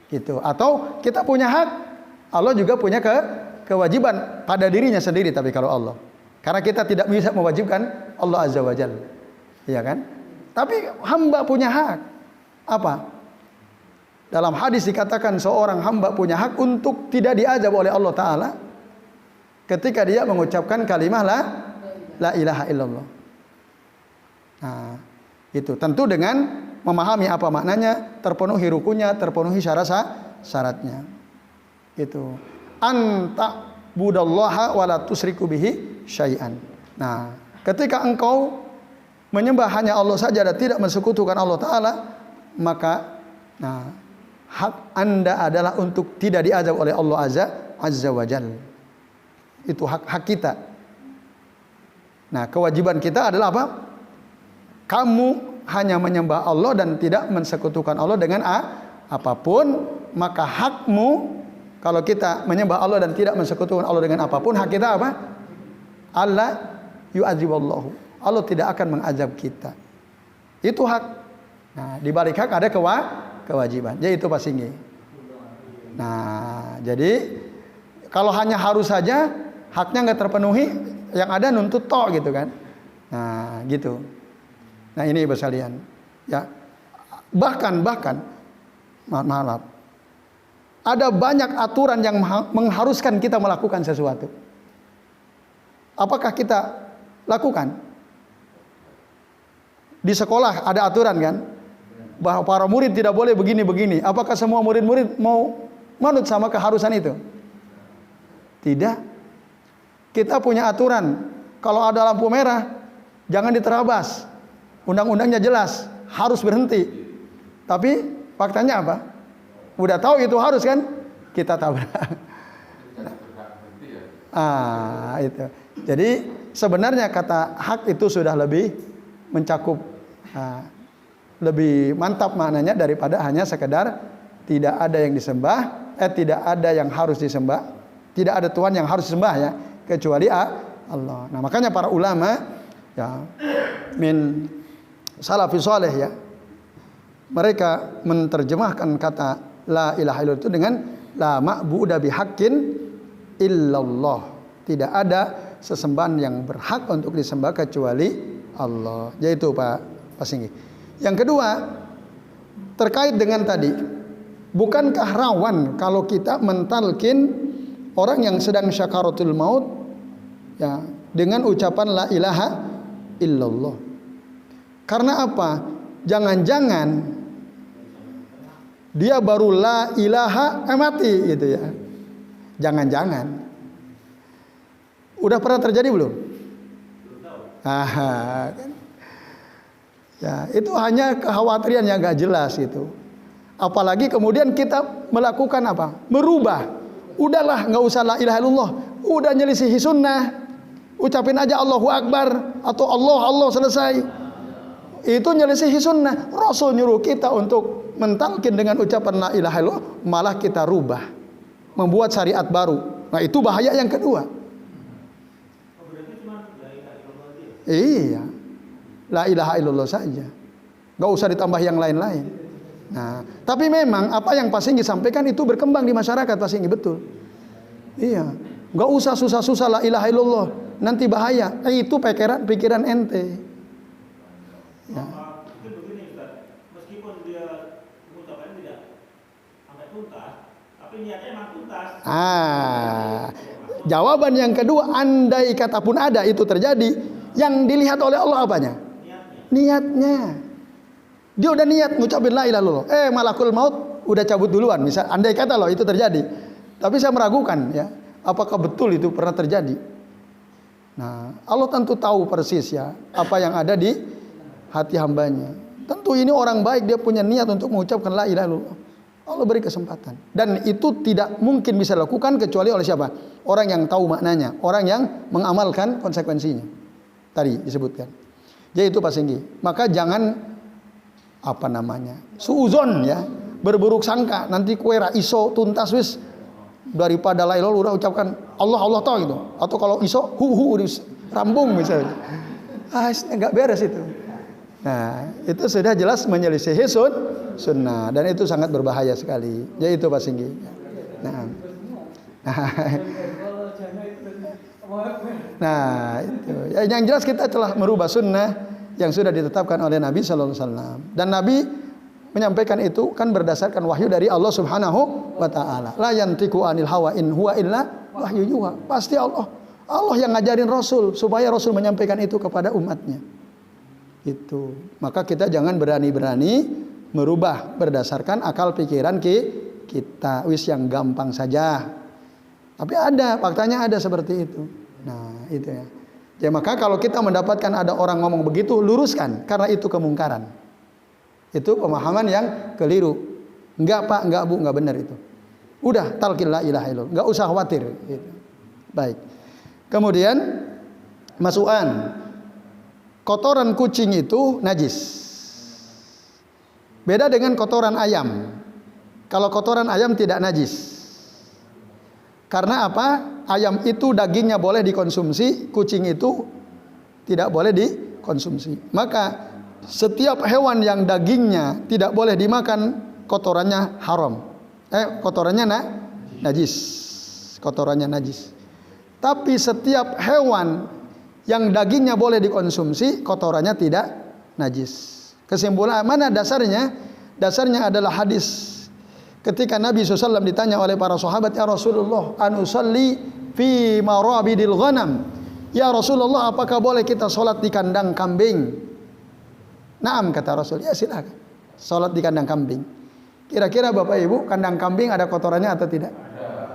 Gitu. Atau kita punya hak, Allah juga punya kewajiban pada dirinya sendiri, tapi kalau Allah. Karena kita tidak bisa mewajibkan Allah Azza wa Jalla. Iya kan? Tapi hamba punya hak. Apa? Dalam hadis dikatakan seorang hamba punya hak untuk tidak diazab oleh Allah Ta'ala ketika dia mengucapkan kalimat la ilaha illallah. Nah, itu tentu dengan memahami apa maknanya, terpenuhi rukunnya, terpenuhi syaratnya. Gitu. Anta budallaha wa la tusriku bihi syai'an. Nah, ketika engkau menyembah hanya Allah saja dan tidak mensekutukan Allah Ta'ala, maka hak Anda adalah untuk tidak diazab oleh Allah Azza wa Jalla. Itu hak kita. Nah, kewajiban kita adalah apa? Kamu hanya menyembah Allah dan tidak mensekutukan Allah dengan apapun, maka hakmu kalau kita menyembah Allah dan tidak mensekutukan Allah dengan apapun, hak kita apa? Allah yu'adziballahu. Allah tidak akan mengazab kita. Itu hak. Nah, di balik hak ada kewajiban. Jadi itu Pak Singgih. Nah, jadi kalau hanya harus saja, haknya nggak terpenuhi, yang ada nuntut tok gitu kan. Nah, gitu. Nah, ini Ibu sekalian. Ya. Bahkan maaf. Ada banyak aturan yang mengharuskan kita melakukan sesuatu. Apakah kita lakukan? Di sekolah ada aturan kan? Bahwa para murid tidak boleh begini-begini. Apakah semua murid-murid mau manut sama keharusan itu? Tidak. Kita punya aturan. Kalau ada lampu merah, Jangan diterabas. Undang-undangnya jelas, harus berhenti. Tapi faktanya apa? Udah tahu itu harus kan? Kita tabrak. Itu. Jadi sebenarnya kata hak itu sudah lebih mencakup, lebih mantap maknanya daripada hanya sekedar tidak ada yang disembah, tidak ada yang harus disembah, tidak ada Tuhan yang harus disembah ya, kecuali Allah. Nah makanya para ulama ya min salafus saleh ya, mereka menerjemahkan kata la ilaha illallah itu dengan la ma'budu bihaqqin illallah. Tidak ada sesembahan yang berhak untuk disembah kecuali Allah. Yaitu Pak Singgi. Yang kedua, terkait dengan tadi, bukankah rawan kalau kita mentalkin orang yang sedang syakaratul maut ya dengan ucapan la ilaha illallah? Karena apa? Jangan-jangan dia baru la ilaha mati gitu ya. Jangan-jangan. Udah pernah terjadi belum? Kan? Ya, itu hanya kekhawatiran yang gak jelas itu. Apalagi kemudian kita melakukan apa? Merubah. Udahlah, nggak usah la ilaha illallah. Udah nyelisihi sunnah. Ucapin aja Allahu Akbar atau Allah selesai. Itu nyelisihi sunnah. Rasul nyuruh kita untuk mentalkin dengan ucapan la ilaha illallah, malah kita rubah, membuat syariat baru. Nah itu bahaya yang kedua. Iya, la ilaha illallah saja, nggak usah ditambah yang lain-lain. Nah, tapi memang apa yang Pak Singgi sampaikan itu berkembang di masyarakat, Pak Singgi, betul. Iya, nggak usah susah-susah la ilaha illallah, nanti bahaya. Itu pikiran ente. Ya. Mungkin begini Ustaz, meskipun dia mengucapkan tidak sampai tuntas, tapi niatnya emang tuntas. Jawaban yang kedua, andai kata pun ada itu terjadi, yang dilihat oleh Allah apanya? Niatnya. Dia udah niat ngucapin la ilaha illallah, malakul maut udah cabut duluan. Misal andai kata loh itu terjadi. Tapi saya meragukan ya, apakah betul itu pernah terjadi. Nah, Allah tentu tahu persis ya apa yang ada di hati hambanya. Tentu ini orang baik, dia punya niat untuk mengucapkan la ilaha illallah. Allah beri kesempatan. Dan itu tidak mungkin bisa dilakukan kecuali oleh siapa? Orang yang tahu maknanya, orang yang mengamalkan konsekuensinya. Tadi disebutkan. Jadi itu Pak Singgi. Maka jangan suuzon ya, berburuk sangka. Nanti kue ra iso tuntas wis, daripada la ilaha udah ucapkan Allah tahu gitu. Atau kalau iso rambung misalnya. Enggak beres itu. Nah, itu sudah jelas menyelisihi sunnah dan itu sangat berbahaya sekali. Yaitu Pak Singgi. Nah, itu. Ya, yang jelas kita telah merubah sunnah yang sudah ditetapkan oleh Nabi Sallallahu Alaihi Wasallam. Dan Nabi menyampaikan itu kan berdasarkan wahyu dari Allah Subhanahu Wa Taala. La yantiqu anil hawa in huwa illa wahyu yuha. Pasti Allah yang ngajarin Rasul supaya Rasul menyampaikan itu kepada umatnya. Itu. Maka kita jangan berani-berani merubah berdasarkan akal pikiran kita. Wis yang gampang saja. Tapi faktanya ada seperti itu. Nah, itu ya. Ya maka kalau kita mendapatkan ada orang ngomong begitu, luruskan karena itu kemungkaran. Itu pemahaman yang keliru. Enggak Pak, enggak Bu, enggak benar itu. Udah talqin la ilaha illallah, enggak usah khawatir gitu. Baik. Kemudian masukan. Kotoran kucing itu najis. Beda dengan kotoran ayam. Kalau kotoran ayam tidak najis. Karena apa? Ayam itu dagingnya boleh dikonsumsi, kucing itu tidak boleh dikonsumsi. Maka setiap hewan yang dagingnya tidak boleh dimakan, kotorannya haram. Kotorannya najis. Kotorannya najis. Tapi setiap hewan yang dagingnya boleh dikonsumsi, kotorannya tidak najis. Kesimpulan mana dasarnya? Dasarnya adalah hadis. Ketika Nabi SAW ditanya oleh para sahabat, ya Rasulullah, anusalli fi marabidil ghanam. Ya Rasulullah, apakah boleh kita sholat di kandang kambing? Naam, kata Rasul. Ya silakan. Sholat di kandang kambing. Kira-kira Bapak Ibu, kandang kambing ada kotorannya atau tidak?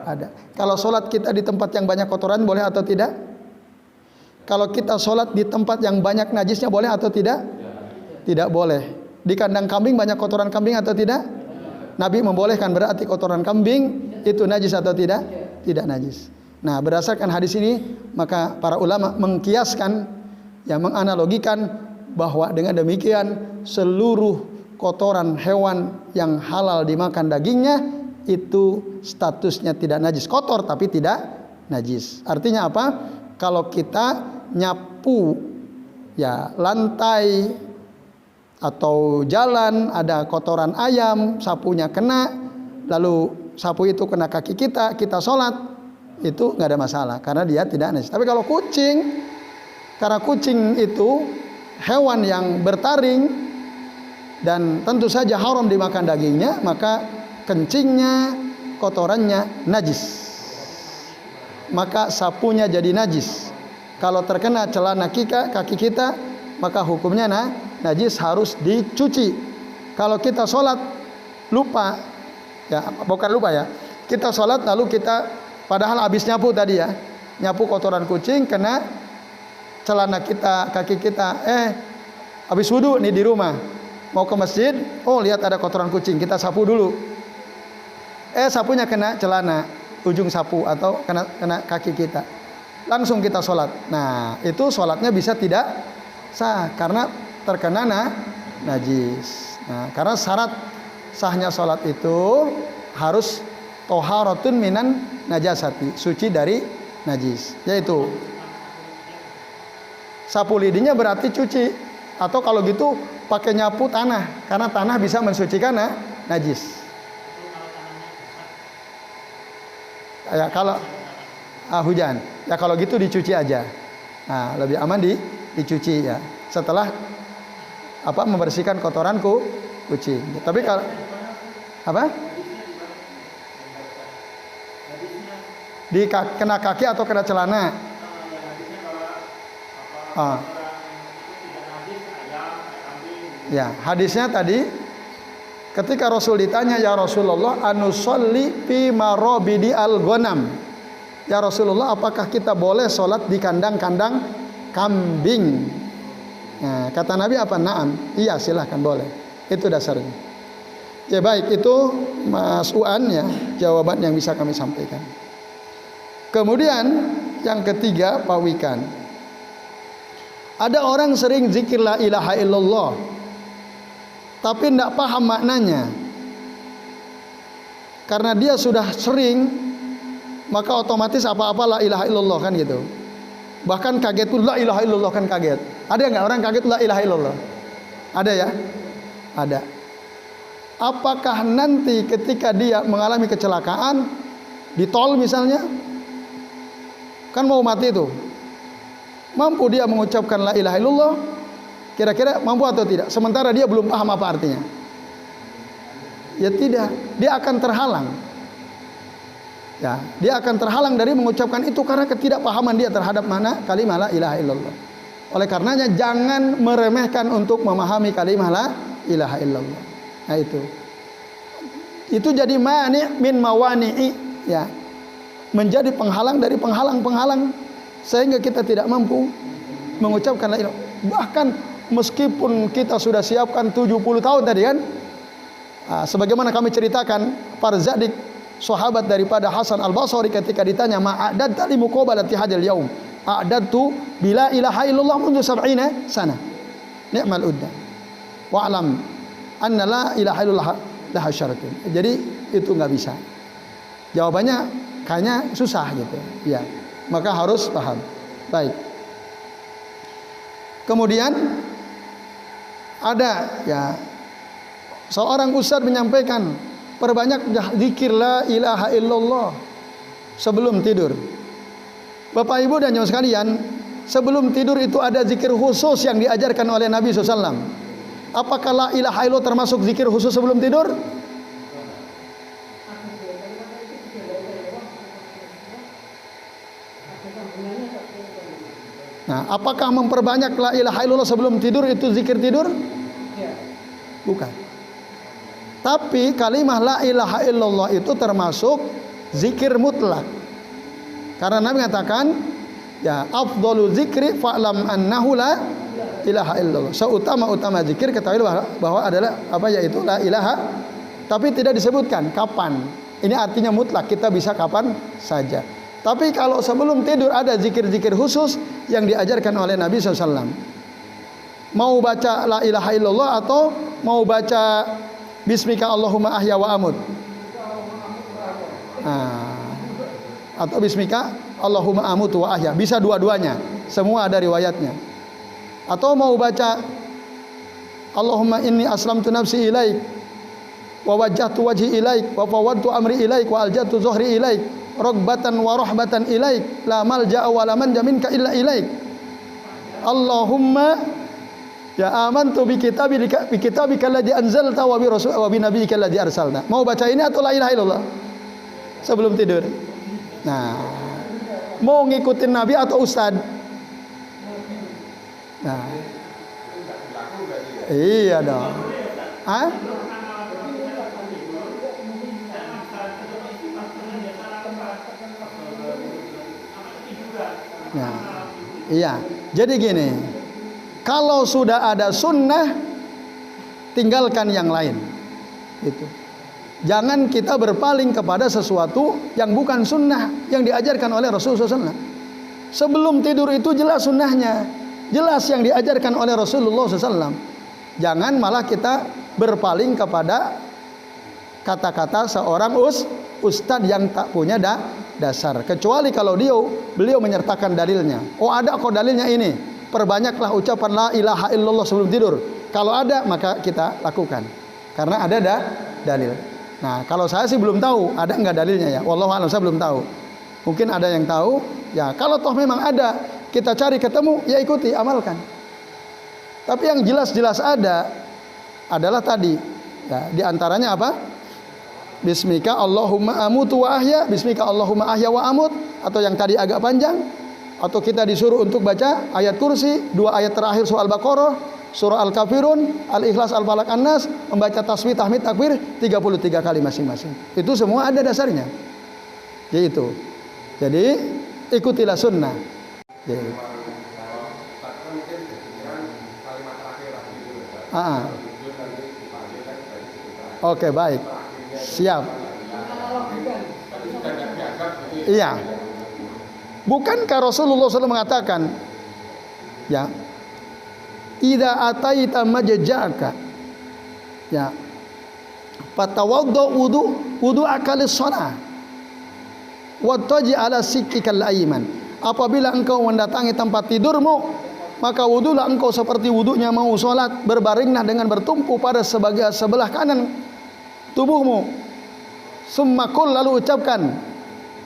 Ada. Kalau sholat kita di tempat yang banyak kotoran, boleh atau tidak? Kalau kita sholat di tempat yang banyak najisnya boleh atau tidak? Tidak boleh. Di kandang kambing banyak kotoran kambing atau tidak? Nabi membolehkan, berarti kotoran kambing itu najis atau tidak? Tidak najis. Nah, berdasarkan hadis ini maka para ulama mengkiaskan, menganalogikan bahwa dengan demikian seluruh kotoran hewan yang halal dimakan dagingnya itu statusnya tidak najis, kotor tapi tidak najis. Artinya apa? Kalau kita nyapu lantai atau jalan ada kotoran ayam, sapunya kena, lalu sapu itu kena kaki kita, kita sholat, itu nggak ada masalah karena dia tidak najis. Tapi kalau kucing, karena kucing itu hewan yang bertaring dan tentu saja haram dimakan dagingnya, maka kencingnya, kotorannya najis, maka sapunya jadi najis. Kalau terkena celana kaki kita, maka hukumnya najis, harus dicuci. Kalau kita sholat lupa, bukan lupa kita sholat lalu kita padahal habis nyapu tadi nyapu kotoran kucing, kena celana kita, kaki kita, habis wudu nih di rumah, mau ke masjid, lihat ada kotoran kucing, kita sapu dulu, sapunya kena celana, ujung sapu atau kena kaki kita, langsung kita sholat. Nah, itu sholatnya bisa tidak sah karena terkena najis. Nah, karena syarat sahnya sholat itu harus toharatun minan najasati, suci dari najis, yaitu sapu lidinya berarti cuci, atau kalau gitu pakai nyapu tanah, karena tanah bisa mensucikan najis. Ya kalau hujan, kalau gitu dicuci aja. Nah, lebih aman dicuci setelah membersihkan kotoran kucing. Tapi kalau kena kaki atau kena celana? Hadisnya tadi ketika Rasul ditanya, ya Rasulullah, anusolli fi marabidi al-ghanam. Ya Rasulullah, apakah kita boleh sholat di kandang-kandang kambing? Nah, kata Nabi apa? Naam. Iya, silahkan boleh. Itu dasarnya. Ya baik, itu Mas Uan jawaban yang bisa kami sampaikan. Kemudian yang ketiga, Pak Wikan. Ada orang sering zikir la ilaha illallah, tapi tidak paham maknanya. Karena dia sudah sering, maka otomatis apa-apa la ilaha illallah kan gitu. Bahkan kaget tuh la ilaha illallah kan kaget. Ada nggak orang kaget la ilaha illallah? Ada ya? Ada. Apakah nanti ketika dia mengalami kecelakaan di tol misalnya, kan mau mati itu, mampu dia mengucapkan la ilaha illallah? Kira-kira mampu atau tidak? Sementara dia belum paham apa artinya. Ya tidak, dia akan terhalang. Dia akan terhalang dari mengucapkan itu karena ketidakpahaman dia terhadap mana kalimat la ilaha illallah. Oleh karenanya jangan meremehkan untuk memahami kalimat la ilaha illallah. Nah itu jadi mani' min mawani'i, menjadi penghalang dari penghalang-penghalang sehingga kita tidak mampu mengucapkan la ilaha. Bahkan meskipun kita sudah siapkan 70 tahun tadi kan, sebagaimana kami ceritakan, Farzadik, sahabat daripada Hasan Al-Basri, ketika ditanya ma'adad li muqabalati hadil yaum, a'dadtu bila ilaha illallah mundu 70 sana ni'mal udda wa'lam anna la ilaha illallah laha syaratun. Jadi itu nggak bisa, jawabannya kayaknya susah gitu maka harus paham. Baik, kemudian ada seorang ustaz menyampaikan, perbanyak zikir la ilaha illallah sebelum tidur. Bapak Ibu dan jemaah sekalian, sebelum tidur itu ada zikir khusus yang diajarkan oleh Nabi SAW. Apakah la ilaha illallah termasuk zikir khusus sebelum tidur? Nah, apakah memperbanyak la ilaha illallah sebelum tidur itu zikir tidur? Bukan. Tapi kalimat la ilaha illallah itu termasuk zikir mutlak. Karena Nabi mengatakan, Ya, afdalu zikri fa'lam annahu la ilaha illallah. Seutama-utama zikir ketahuilah bahwa adalah apa, yaitu la ilaha, tapi tidak disebutkan kapan. Ini artinya mutlak, kita bisa kapan saja. Tapi kalau sebelum tidur ada zikir-zikir khusus yang diajarkan oleh Nabi SAW. Mau baca la ilaha illallah atau mau baca bismika Allahumma ahya wa amut. Atau bismika Allahumma amutu wa ahya. Bisa dua-duanya. Semua ada riwayatnya. Atau mau baca Allahumma inni aslamtu nafsi ilaik wa wajjahtu wajhi ilaik wa fawwadtu amri ilaik wa aljatu zuhri ilaik ragbatan wa rahbatan ilaik la malja'a wa la manja minka illa ilaik. Allahumma ya amantu bi kitabika alladhi anzalta wa bi rasul wa bi nabiyyika alladhi arsalta. Mau baca ini atau la ilaha illallah sebelum tidur. Nah, mau ngikutin Nabi atau Ustad? Nah, iya dong. Hah? Nah, iya. Jadi gini, kalau sudah ada sunnah, tinggalkan yang lain. Itu. Jangan kita berpaling kepada sesuatu yang bukan sunnah yang diajarkan oleh Rasulullah SAW. Sebelum tidur itu jelas sunnahnya, jelas yang diajarkan oleh Rasulullah SAW. Jangan malah kita berpaling kepada kata-kata seorang ustadz yang tak punya dasar. Kecuali kalau beliau menyertakan dalilnya. Oh ada kok dalilnya ini. Perbanyaklah ucapan la ilaha illallah sebelum tidur. Kalau ada maka kita lakukan. Karena ada dalil. Nah, kalau saya sih belum tahu ada enggak dalilnya ya. Wallahu a'lam, saya belum tahu. Mungkin ada yang tahu. Ya, kalau toh memang ada, kita cari ketemu, ya ikuti, amalkan. Tapi yang jelas-jelas ada adalah tadi. Ya, di antaranya apa? Bismika Allahumma amutu wa ahya, bismika Allahumma ahya wa amut, atau yang tadi agak panjang, atau kita disuruh untuk baca ayat kursi, 2 ayat terakhir surah Al-Baqarah, surah Al-Kafirun, Al-Ikhlas, Al-Falaq, An-Nas, membaca tasbih, tahmid, takbir 33 kali masing-masing. Itu semua ada dasarnya. Yaitu. Jadi ikutilah sunnah. Jadi. Oke, baik. Siap. Iya. Bukankah Rasulullah SAW mengatakan, ya, idza ataita majja'aka, ya, fatawadda wudu'aka lis-shalah wattaji ala sikkikal ayman. Apabila engkau mendatangi tempat tidurmu, maka wudulah engkau seperti wudunya mau sholat, berbaringlah dengan bertumpu pada sebelah kanan tubuhmu. Summa qul, lalu ucapkan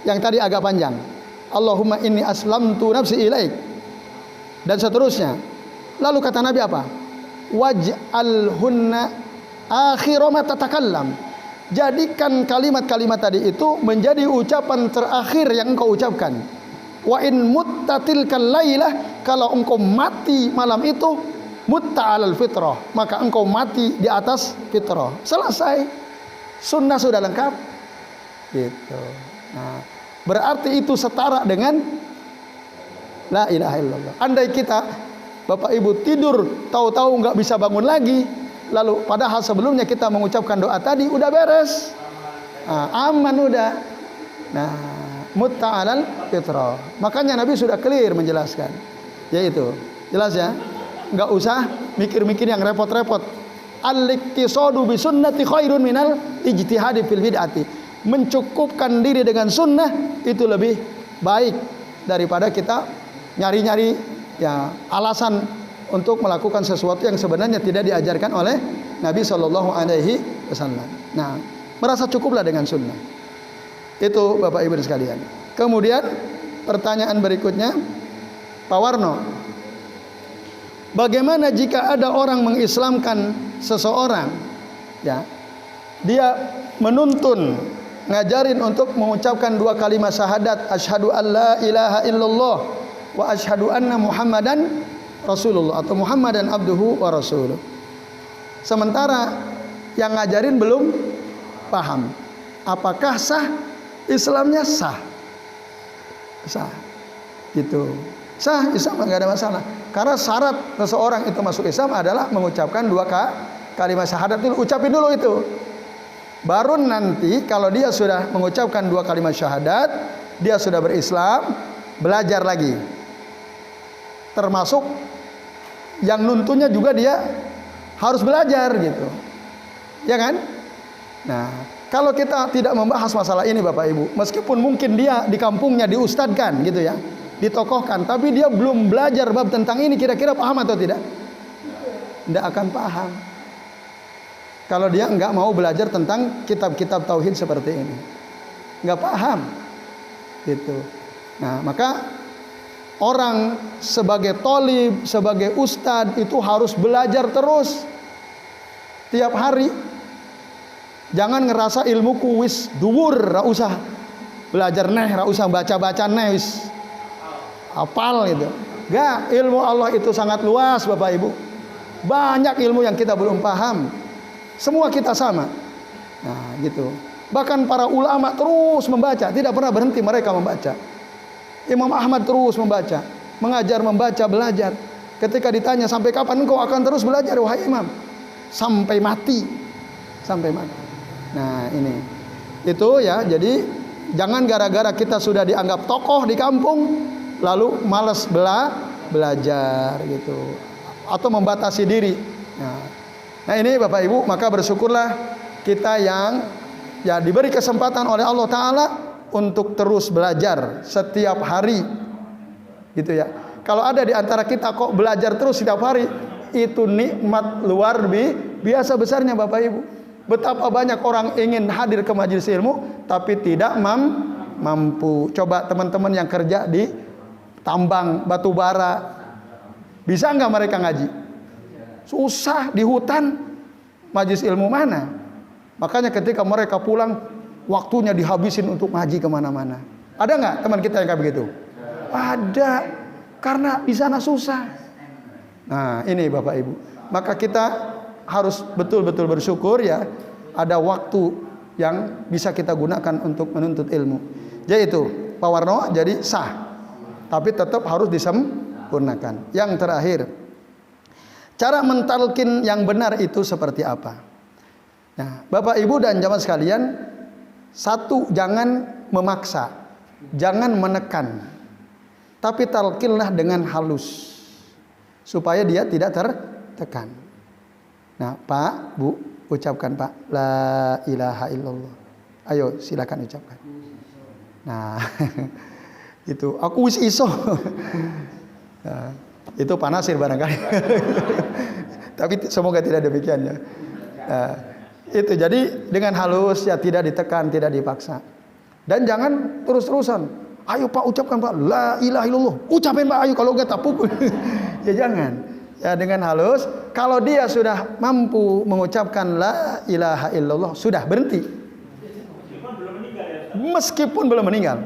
yang tadi agak panjang, Allahumma inni aslamtu nafsi ilaik, dan seterusnya. Lalu kata Nabi apa? Waj'alhunna akhira ma tatakallam. Jadikan kalimat-kalimat tadi itu menjadi ucapan terakhir yang engkau ucapkan. Wa in muttatilkal lailah, kalau engkau mati malam itu, mutta alal fitrah, maka engkau mati di atas fitrah. Selesai. Sunnah sudah lengkap. Gitu. Nah, berarti itu setara dengan la ilaha illallah. Andai kita Bapak Ibu tidur tahu-tahu nggak bisa bangun lagi, lalu padahal sebelumnya kita mengucapkan doa tadi, udah beres. Nah, aman udah. Nah, mutta alal fitrah. Makanya Nabi sudah clear menjelaskan. Yaitu, jelas ya? Nggak usah mikir-mikir yang repot-repot. Al-iktisadu bi sunnati khairun minal ijtihadi fil bid'ati. Mencukupkan diri dengan sunnah itu lebih baik daripada kita nyari-nyari ya alasan untuk melakukan sesuatu yang sebenarnya tidak diajarkan oleh Nabi Shallallahu Alaihi Wasallam. Nah, merasa cukuplah dengan sunnah. Itu Bapak Ibu sekalian. Kemudian pertanyaan berikutnya, Pak Warno, bagaimana jika ada orang mengislamkan seseorang, ya, dia menuntun, ngajarin untuk mengucapkan 2 kalimat syahadat, asyhadu an la ilaha illallah wa asyhadu anna Muhammadan Rasulullah, atau Muhammadan abduhu wa rasuluh. Sementara yang ngajarin belum paham. Apakah sah? Islamnya sah. Sah. Gitu. Sah Islam, nggak ada masalah. Karena syarat seseorang itu masuk Islam adalah mengucapkan 2 kalimat syahadat dulu. Ucapin dulu itu. Baru nanti kalau dia sudah mengucapkan 2 kalimat syahadat, dia sudah berislam, belajar lagi. Termasuk yang nuntunnya juga dia harus belajar gitu. Ya kan? Nah, kalau kita tidak membahas masalah ini Bapak Ibu, meskipun mungkin dia di kampungnya diustadkan gitu ya, ditokohkan, tapi dia belum belajar bab tentang ini, kira-kira paham atau tidak? Tidak akan paham. Kalau dia enggak mau belajar tentang kitab-kitab tauhid seperti ini, enggak paham. Gitu. Nah, maka orang sebagai tolib, sebagai ustadz itu harus belajar terus tiap hari. Jangan ngerasa ilmuku wis dhuwur, ra usah belajar neh, ra usah baca-baca neh wis hafal gitu. Enggak, ilmu Allah itu sangat luas Bapak Ibu. Banyak ilmu yang kita belum paham. Semua kita sama. Nah, gitu. Bahkan para ulama terus membaca, tidak pernah berhenti mereka membaca. Imam Ahmad terus membaca, mengajar, membaca, belajar. Ketika ditanya sampai kapan engkau akan terus belajar wahai Imam? Sampai mati. Sampai mati. Nah, ini. Itu ya, jadi jangan gara-gara kita sudah dianggap tokoh di kampung lalu malas belajar gitu. Atau membatasi diri. Nah, ini Bapak Ibu, maka bersyukurlah kita yang ya diberi kesempatan oleh Allah Ta'ala untuk terus belajar setiap hari gitu ya. Kalau ada di antara kita kok belajar terus setiap hari, itu nikmat luar biasa besarnya Bapak Ibu. Betapa banyak orang ingin hadir ke majelis ilmu tapi tidak mampu. Coba teman-teman yang kerja di tambang batu bara, bisa nggak mereka ngaji? Susah, di hutan majelis ilmu mana? Makanya ketika mereka pulang, waktunya dihabisin untuk ngaji kemana-mana. Ada nggak teman kita yang kayak begitu? Ada, karena di sana susah. Nah, ini Bapak Ibu. Maka kita harus betul-betul bersyukur ya, ada waktu yang bisa kita gunakan untuk menuntut ilmu. Jadi itu, Pak Warno, jadi sah. Tapi tetap harus disempurnakan. Yang terakhir, cara mentalkin yang benar itu seperti apa? Nah, Bapak Ibu dan jamaah sekalian, satu, jangan memaksa, jangan menekan, tapi talkinlah dengan halus supaya dia tidak tertekan. Nah, Pak, Bu, ucapkan Pak, la ilaha illallah. Ayo silakan ucapkan. Nah, itu aku wis iso. Nah, itu panasir barangkali. Tapi semoga tidak demikian ya. Nah, itu jadi dengan halus ya, tidak ditekan, tidak dipaksa. Dan jangan terus-terusan. Ayo Pak ucapkan Pak, la ilaha illallah. Ucapin Pak, ayo, kalau enggak tak pukul. Ya jangan. Ya dengan halus. Kalau dia sudah mampu mengucapkan la ilaha illallah, sudah berhenti. Meskipun belum meninggal.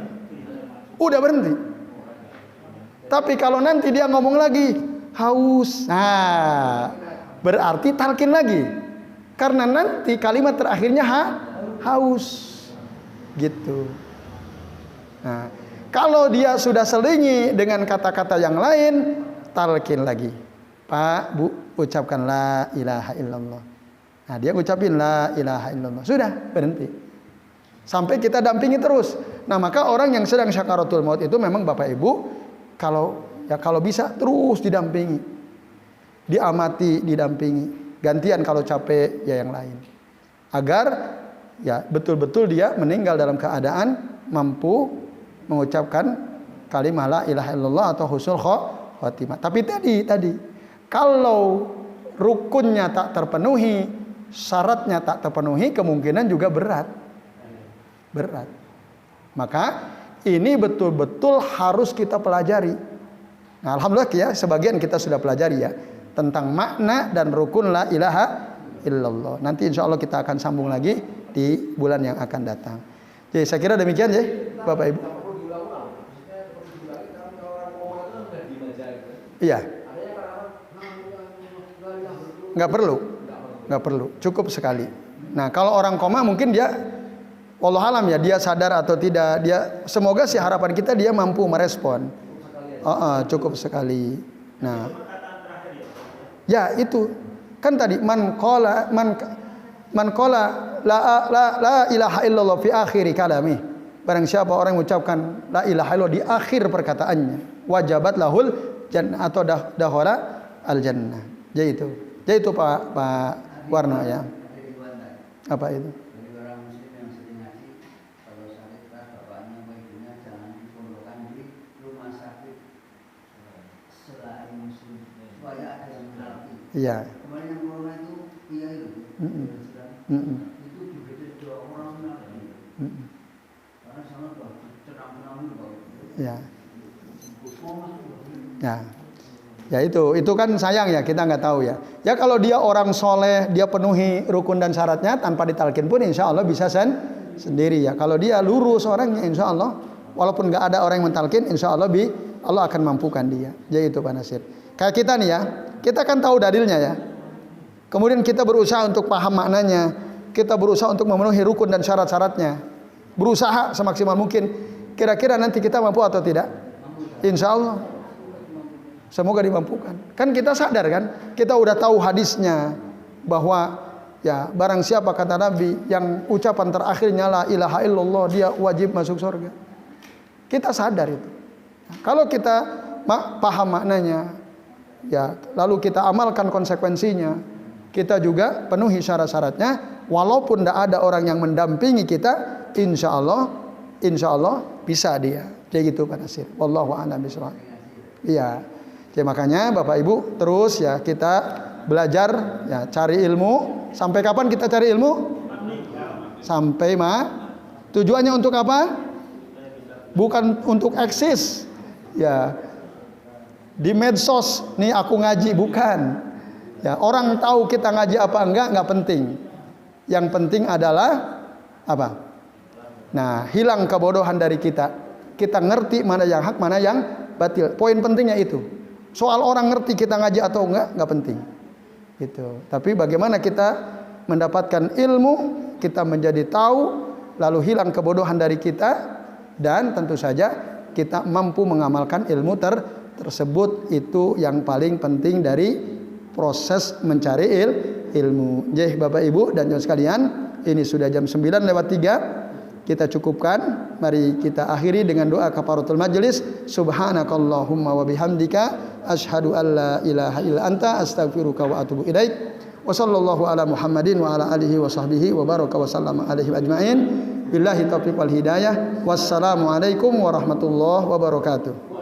Udah berhenti. Tapi kalau nanti dia ngomong lagi haus, nah berarti talkin lagi. Karena nanti kalimat terakhirnya haus. Gitu. Nah, kalau dia sudah selingi dengan kata-kata yang lain, talkin lagi. Pak, Bu, ucapkan la ilaha illallah. Nah, dia ucapin la ilaha illallah. Sudah, berhenti. Sampai kita dampingi terus. Nah, maka orang yang sedang syakaratul maut itu memang Bapak Ibu, kalau bisa terus didampingi. Diamati, didampingi. Gantian kalau capek ya yang lain. Agar ya betul-betul dia meninggal dalam keadaan mampu mengucapkan kalimat la ilaha illallah atau husnul khotimah. Tapi tadi kalau rukunnya tak terpenuhi, syaratnya tak terpenuhi, kemungkinan juga berat. Maka ini betul-betul harus kita pelajari. Nah, alhamdulillah ya, sebagian kita sudah pelajari ya tentang makna dan rukun la ilaha illallah. Nanti insya Allah kita akan sambung lagi di bulan yang akan datang. Jadi saya kira demikian ya Bapak Ibu. Iya. Nggak perlu, cukup sekali. Nah, kalau orang koma mungkin dia, wallahu alam ya, dia sadar atau tidak, dia semoga sih harapan kita dia mampu merespon. Cukup sekali. Nah, Perkataan terakhir ya. ya itu kan tadi man qala la ilaha illallah fi akhiri kalami. Barang siapa orang yang mengucapkan la ilaha illallah di akhir perkataannya, wajabat lahul jannah atau dakhala al jannah. Jadi itu Pak Warno ya. Apa itu? Bagi orang muslim yang sering ngaji, kalau sakit keras bapaknya atau ibunya jangan dipondokkan di rumah sakit selain muslim supaya ada yang merawati. Iya. Kemarin yang corona itu iya itu. Itu dibedah dua orang nabi. Karena sangat bagus, tenang-tenang itu bagus. Ya. Semua masuk bagus. Ya. Ya itu kan sayang ya, kita nggak tahu ya. Ya kalau dia orang soleh, dia penuhi rukun dan syaratnya tanpa ditalkin pun insya Allah bisa sendiri ya. Kalau dia lurus orangnya insya Allah, walaupun nggak ada orang yang mentalkin, insya Allah Allah akan mampukan dia. Jadi itu Pak Nasir. Kayak kita nih ya, kita kan tahu dalilnya ya. Kemudian kita berusaha untuk paham maknanya, kita berusaha untuk memenuhi rukun dan syarat-syaratnya, berusaha semaksimal mungkin. Kira-kira nanti kita mampu atau tidak? Insya Allah. Semoga dimampukan. Kan kita sadar kan, kita udah tahu hadisnya bahwa ya barang siapa kata Nabi yang ucapan terakhirnya la ilaha illallah dia wajib masuk surga. Kita sadar itu. Kalau kita paham maknanya, ya lalu kita amalkan konsekuensinya, kita juga penuhi syarat-syaratnya, walaupun tidak ada orang yang mendampingi kita, insya Allah bisa dia. Kayak gitu Pak Nasir. Wallahu a'lam bishawab. Iya. Jadi makanya Bapak Ibu terus ya kita belajar ya cari ilmu. Sampai kapan kita cari ilmu? Sampai tujuannya untuk apa? Bukan untuk eksis. Ya. Di medsos nih aku ngaji, bukan. Ya, orang tahu kita ngaji apa enggak penting. Yang penting adalah apa? Nah, hilang kebodohan dari kita. Kita ngerti mana yang hak, mana yang batil. Poin pentingnya itu. Soal orang ngerti kita ngaji atau enggak penting. Gitu. Tapi bagaimana kita mendapatkan ilmu, kita menjadi tahu, lalu hilang kebodohan dari kita, dan tentu saja kita mampu mengamalkan ilmu tersebut. Itu yang paling penting dari proses mencari ilmu. Jadi Bapak Ibu dan jemaah sekalian, ini sudah jam 9:03. Kita cukupkan. Mari kita akhiri dengan doa kafaratul majelis. Subhanakallahumma wa bihamdika asyhadu an la ilaha illa anta astaghfiruka wa atubu ilaik. Wa sallallahu ala Muhammadin wa ala alihi wa sahbihi wa baraka wa sallama alaihi ajmain. Billahi taufiq wal hidayah. Wassalamu alaikum warahmatullahi wabarakatuh.